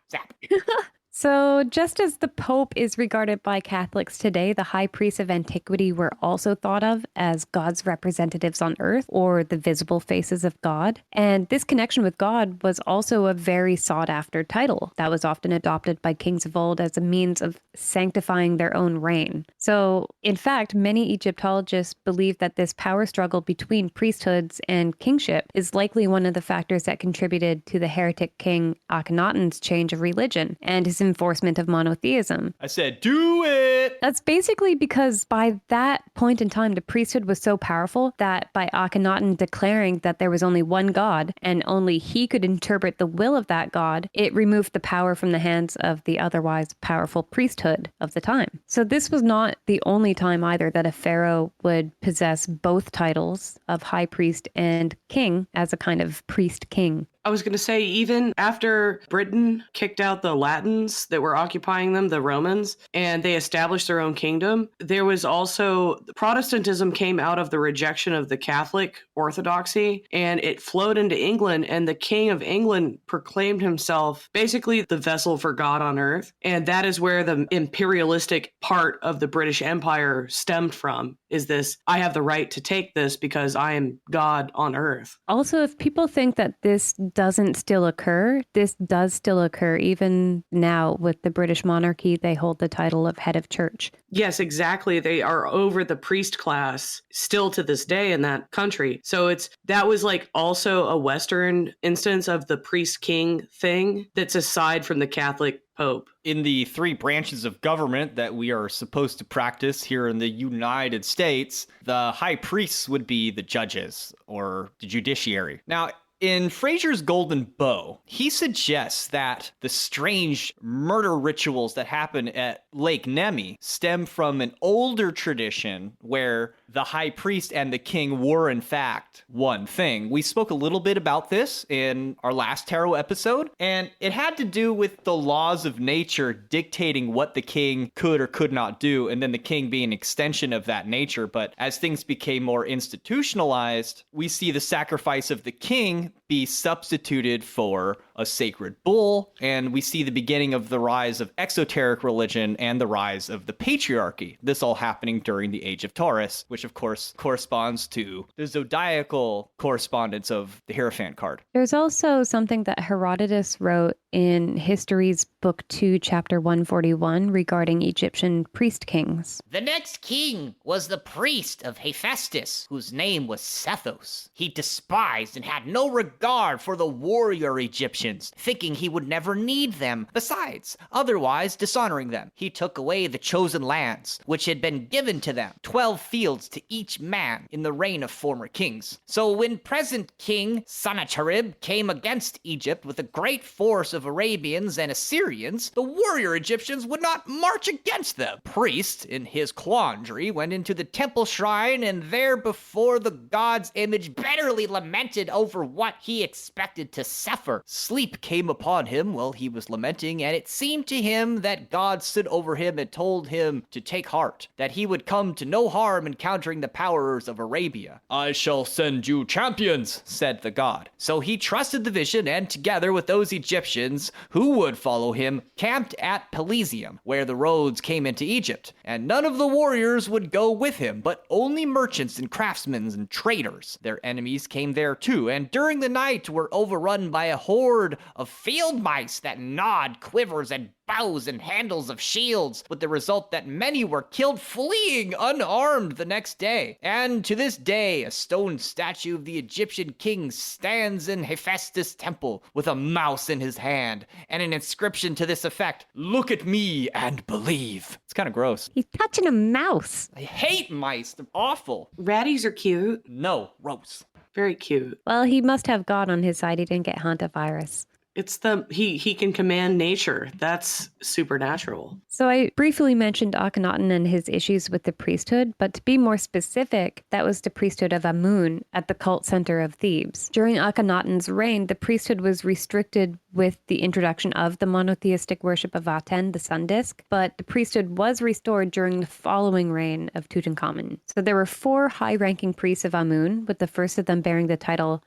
Zap. So just as the Pope is regarded by Catholics today, the high priests of antiquity were also thought of as God's representatives on earth, or the visible faces of God. And this connection with God was also a very sought after title that was often adopted by kings of old as a means of sanctifying their own reign. So in fact, many Egyptologists believe that this power struggle between priesthoods and kingship is likely one of the factors that contributed to the heretic king Akhenaten's change of religion and his enforcement of monotheism. I said, do it! That's basically because by that point in time, the priesthood was so powerful that by Akhenaten declaring that there was only one God and only he could interpret the will of that God, it removed the power from the hands of the otherwise powerful priesthood of the time. So this was not the only time either that a pharaoh would possess both titles of high priest and king as a kind of priest king. I was going to say, even after Britain kicked out the Latins that were occupying them, the Romans, and they established their own kingdom, there was also Protestantism came out of the rejection of the Catholic orthodoxy, and it flowed into England, and the King of England proclaimed himself basically the vessel for God on earth. And that is where the imperialistic part of the British Empire stemmed from, is this, I have the right to take this because I am God on earth. Also, if people think that this doesn't still occur, this does still occur. Even now with the British monarchy, they hold the title of head of church. Yes, exactly. They are over the priest class still to this day in that country. So that was like also a Western instance of the priest king thing that's aside from the Catholic Pope. In the three branches of government that we are supposed to practice here in the United States, the high priests would be the judges or the judiciary. Now, in Fraser's Golden Bow, he suggests that the strange murder rituals that happen at Lake Nemi stem from an older tradition where the high priest and the king were, in fact, one thing. We spoke a little bit about this in our last tarot episode, and it had to do with the laws of nature dictating what the king could or could not do, and then the king being an extension of that nature. But as things became more institutionalized, we see the sacrifice of the king be substituted for a sacred bull, and we see the beginning of the rise of exoteric religion and the rise of the patriarchy. This all happening during the Age of Taurus, which of course corresponds to the zodiacal correspondence of the Hierophant card. There's also something that Herodotus wrote in History's Book 2, Chapter 141 regarding Egyptian priest kings. The next king was the priest of Hephaestus, whose name was Sethos. He despised and had no regard for the warrior Egyptians, thinking he would never need them. Besides, otherwise dishonoring them, he took away the chosen lands, which had been given to them, 12 fields to each man in the reign of former kings. So when present king Sennacherib came against Egypt with a great force of Arabians and Assyrians, the warrior Egyptians would not march against them. Priest, in his quandary, went into the temple shrine and there before the god's image bitterly lamented over what he expected to suffer. Sleep came upon him while he was lamenting, and it seemed to him that God stood over him and told him to take heart, that he would come to no harm encountering the powers of Arabia. I shall send you champions, said the god. So he trusted the vision, and together with those Egyptians who would follow him, camped at Pelusium, where the roads came into Egypt. And none of the warriors would go with him, but only merchants and craftsmen and traders. Their enemies came there too, and during the night were overrun by a horde of field mice that gnawed quivers and bows and handles of shields, with the result that many were killed fleeing unarmed the next day. And to this day, a stone statue of the Egyptian king stands in Hephaestus' temple with a mouse in his hand, and an inscription to this effect, "Look at me and believe." It's kind of gross. He's touching a mouse. I hate mice. They're awful. Ratties are cute. No, gross. Very cute. Well, he must have God on his side. He didn't get hantavirus. It's he can command nature. That's supernatural. So I briefly mentioned Akhenaten and his issues with the priesthood, but to be more specific, that was the priesthood of Amun at the cult center of Thebes. During Akhenaten's reign, the priesthood was restricted with the introduction of the monotheistic worship of Aten, the sun disk, but the priesthood was restored during the following reign of Tutankhamun. So there were 4 high-ranking priests of Amun, with the first of them bearing the title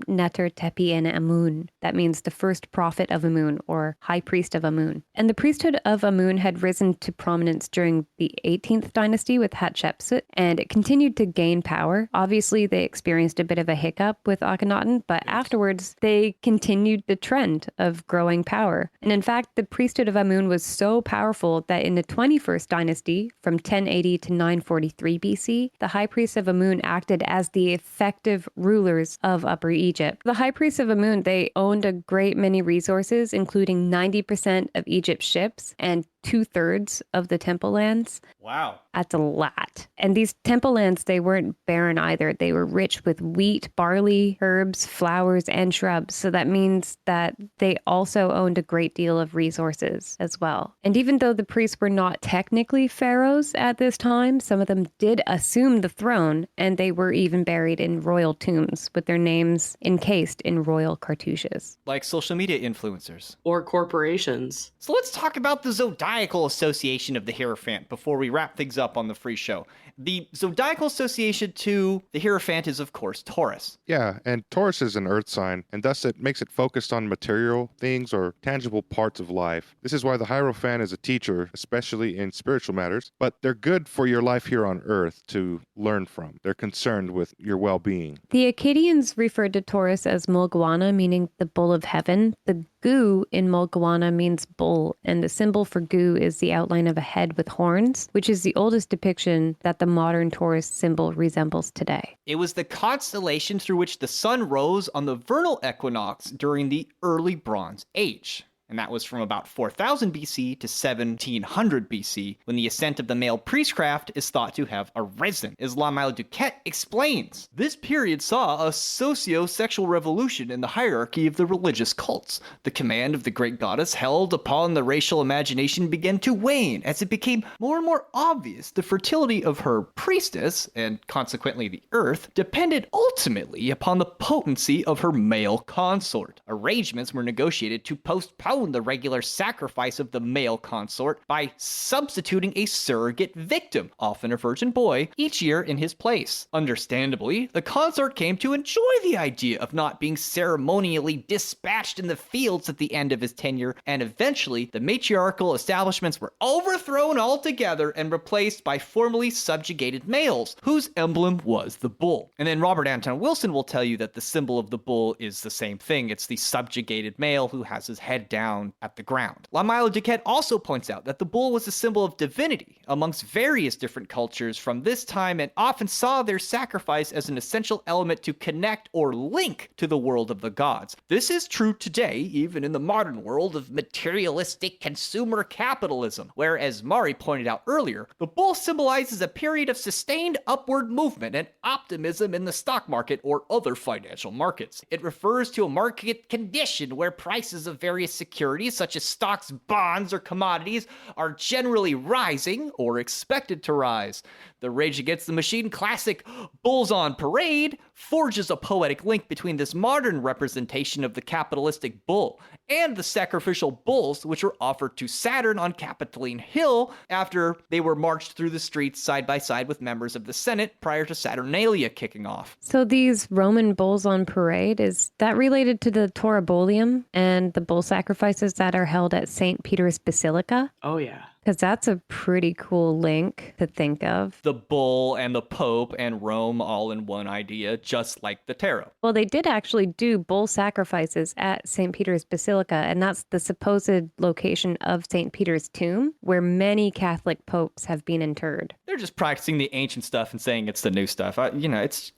Neter Tepi en Amun. That means the first prophet of Amun, or high priest of Amun. And the priesthood of Amun had risen to prominence during the 18th dynasty with Hatshepsut, and it continued to gain power. Obviously, they experienced a bit of a hiccup with Akhenaten, but afterwards, they continued the trend of growing power. And in fact, the priesthood of Amun was so powerful that in the 21st dynasty, from 1080 to 943 BC, the high priests of Amun acted as the effective rulers of Upper Egypt. The high priests of Amun, they owned a great many resources, including 90% of Egypt's ships and 2/3 of the temple lands. Wow. That's a lot. And these temple lands, they weren't barren either. They were rich with wheat, barley, herbs, flowers, and shrubs. So that means that they also owned a great deal of resources as well. And even though the priests were not technically pharaohs at this time, some of them did assume the throne, and they were even buried in royal tombs with their names encased in royal cartouches. Like social media influencers. Or corporations. So let's talk about the zodiacal association of the Hierophant before we wrap things up on the free show. The zodiacal association to the Hierophant is, of course, Taurus. Yeah, and Taurus is an earth sign, and thus it makes it focused on material things or tangible parts of life. This is why the Hierophant is a teacher, especially in spiritual matters, but they're good for your life here on earth to learn from. They're concerned with your well-being. The Akkadians referred to Taurus as Mulgwana, meaning the bull of heaven. The gu in Mulgwana means bull, and the symbol for gu is the outline of a head with horns, which is the oldest depiction that the modern Taurus symbol resembles today. It was the constellation through which the sun rose on the vernal equinox during the early Bronze Age. And that was from about 4000 BC to 1700 BC, when the ascent of the male priestcraft is thought to have arisen. As Duquette explains, this period saw a socio-sexual revolution in the hierarchy of the religious cults. The command of the great goddess held upon the racial imagination began to wane as it became more and more obvious the fertility of her priestess, and consequently the earth, depended ultimately upon the potency of her male consort. Arrangements were negotiated to postpone the regular sacrifice of the male consort by substituting a surrogate victim, often a virgin boy, each year in his place. Understandably, the consort came to enjoy the idea of not being ceremonially dispatched in the fields at the end of his tenure, and eventually the matriarchal establishments were overthrown altogether and replaced by formerly subjugated males, whose emblem was the bull. And then Robert Anton Wilson will tell you that the symbol of the bull is the same thing. It's the subjugated male who has his head down at the ground. Duquette also points out that the bull was a symbol of divinity amongst various different cultures from this time, and often saw their sacrifice as an essential element to connect or link to the world of the gods. This is true today, even in the modern world of materialistic consumer capitalism, where, as Mari pointed out earlier, the bull symbolizes a period of sustained upward movement and optimism in the stock market or other financial markets. It refers to a market condition where prices of various securities, such as stocks, bonds, or commodities, are generally rising or expected to rise. The Rage Against the Machine classic Bulls on Parade forges a poetic link between this modern representation of the capitalistic bull and the sacrificial bulls which were offered to Saturn on Capitoline Hill after they were marched through the streets side by side with members of the Senate prior to Saturnalia kicking off. So these Roman bulls on parade, is that related to the Taurobolium and the bull sacrifices that are held at St. Peter's Basilica? Oh, yeah. Because that's a pretty cool link to think of. The bull and the Pope and Rome all in one idea, just like the tarot. Well, they did actually do bull sacrifices at St. Peter's Basilica, and that's the supposed location of St. Peter's tomb, where many Catholic popes have been interred. They're just practicing the ancient stuff and saying it's the new stuff. It's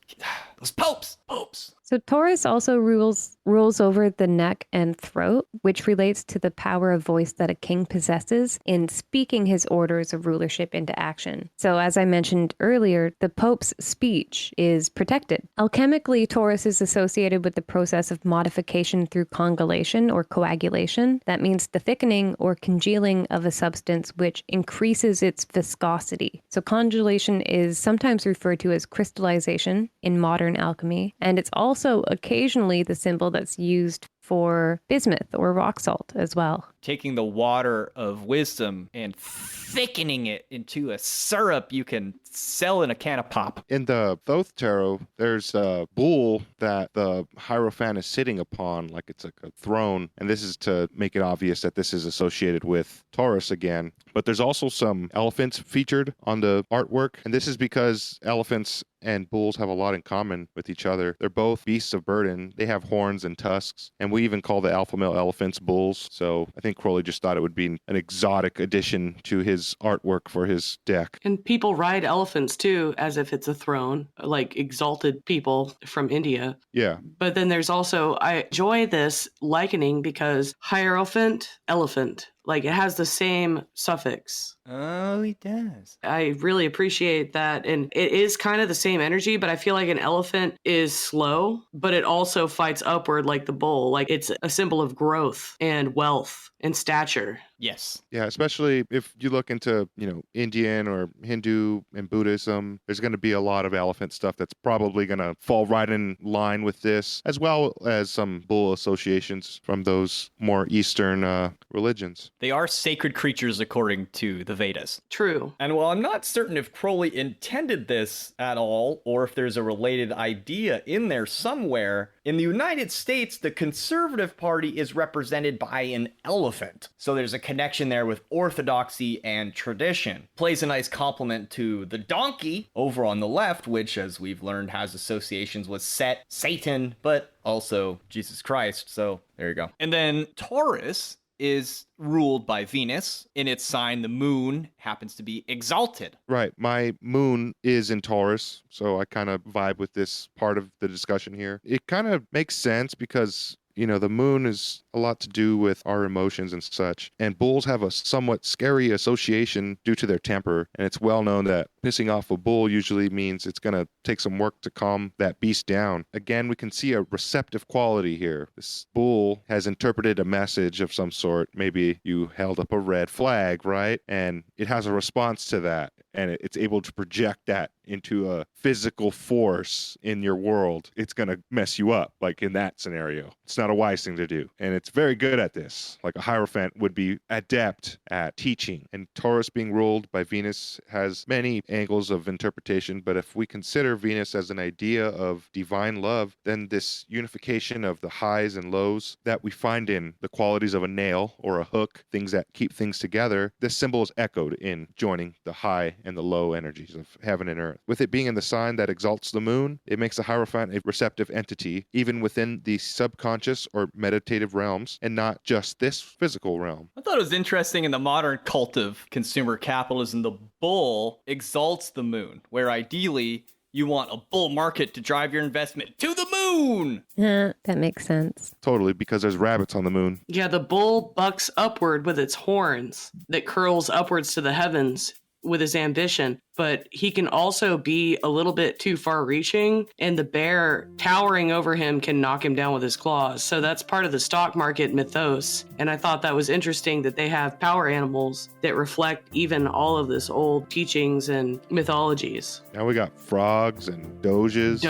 those popes. So Taurus also rules over the neck and throat, which relates to the power of voice that a king possesses in speaking his orders of rulership into action. So as I mentioned earlier, the Pope's speech is protected. Alchemically, Taurus is associated with the process of modification through congelation or coagulation. That means the thickening or congealing of a substance which increases its viscosity. So congelation is sometimes referred to as crystallization in modern alchemy, and it's also occasionally the symbol that's used for bismuth or rock salt as well. Taking the water of wisdom and thickening it into a syrup you can sell in a can of pop. In the Thoth tarot, there's a bull that the Hierophant is sitting upon, like it's like a throne. And this is to make it obvious that this is associated with Taurus again. But there's also some elephants featured on the artwork. And this is because elephants and bulls have a lot in common with each other. They're both beasts of burden. They have horns and tusks. And we even call the alpha male elephants bulls. So I think Crowley just thought it would be an exotic addition to his artwork for his deck. And people ride elephants too, as if it's a throne, like exalted people from India. Yeah. But then there's also, I enjoy this likening because Hierophant, elephant. Like it has the same suffix. Oh, he does. I really appreciate that. And it is kind of the same energy, but I feel like an elephant is slow, but it also fights upward like the bull. Like it's a symbol of growth and wealth and stature. Yes. Yeah, especially if you look into, Indian or Hindu and Buddhism, there's going to be a lot of elephant stuff that's probably going to fall right in line with this, as well as some bull associations from those more Eastern religions. They are sacred creatures according to the Vedas. True. And while I'm not certain if Crowley intended this at all, or if there's a related idea in there somewhere, in the United States, the Conservative Party is represented by an elephant. So there's a connection there with orthodoxy and tradition. Plays a nice complement to the donkey over on the left, which, as we've learned, has associations with Set, Satan, but also Jesus Christ. So there you go. And then Taurus is ruled by Venus. In its sign, the moon happens to be exalted. Right. My moon is in Taurus, so I kind of vibe with this part of the discussion here. It kind of makes sense because the moon is a lot to do with our emotions and such. And bulls have a somewhat scary association due to their temper. And it's well known that pissing off a bull usually means it's going to take some work to calm that beast down. Again, we can see a receptive quality here. This bull has interpreted a message of some sort. Maybe you held up a red flag, right? And it has a response to that. And it's able to project that into a physical force in your world. It's going to mess you up, like in that scenario. It's not a wise thing to do. And it's very good at this. Like a Hierophant would be adept at teaching. And Taurus being ruled by Venus has many angles of interpretation. But if we consider Venus as an idea of divine love, then this unification of the highs and lows that we find in the qualities of a nail or a hook, things that keep things together, this symbol is echoed in joining the high and the low energies of heaven and earth. With it being in the sign that exalts the moon, it makes the Hierophant a receptive entity, even within the subconscious or meditative realms, and not just this physical realm. I thought it was interesting in the modern cult of consumer capitalism, the bull exalts the moon, where ideally you want a bull market to drive your investment to the moon. That makes sense. Totally, because there's rabbits on the moon. Yeah, the bull bucks upward with its horns that curls upwards to the heavens with his ambition, but he can also be a little bit too far reaching, and the bear towering over him can knock him down with his claws. So that's part of the stock market mythos. And I thought that was interesting that they have power animals that reflect even all of this old teachings and mythologies. Now we got frogs and doges.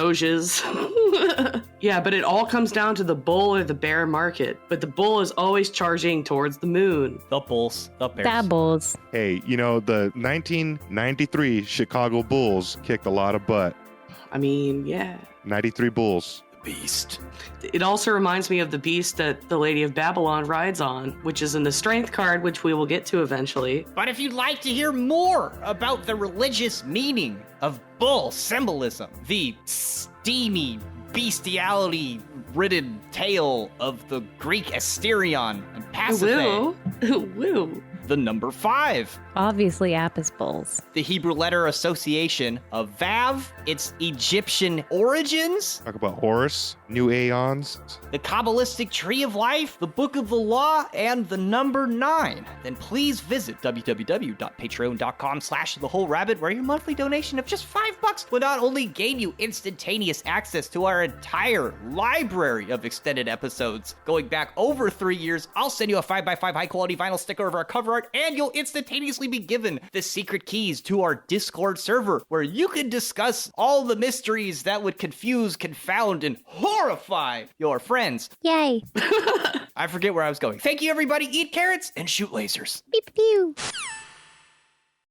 Yeah, but it all comes down to the bull or the bear market. But the bull is always charging towards the moon. The bulls, the bears. That bulls. Hey, the 1993 Chicago Bulls kicked a lot of butt. I mean, yeah. 93 Bulls. beast. It also reminds me of the beast that the Lady of Babylon rides on, which is in the Strength card, which we will get to eventually. But if you'd like to hear more about the religious meaning of bull symbolism, the steamy, bestiality-ridden tale of the Greek Asterion and Pasiphae, Woo. the number 5, Obviously, Apis bulls. the Hebrew letter association of Vav, its Egyptian origins, Talk about Horus, new aeons. the Kabbalistic Tree of Life, the Book of the Law, and the number 9, then please visit www.patreon.com/thewholerabbit, where your monthly donation of just $5 will not only gain you instantaneous access to our entire library of extended episodes going back over 3 years, I'll send you a 5x5 high-quality vinyl sticker of our cover art, and you'll instantaneously be given the secret keys to our Discord server, where you can discuss all the mysteries that would confuse, confound, and horrify your friends. Yay. I forget where I was going. Thank you, everybody. Eat carrots and shoot lasers. Pew, pew, pew.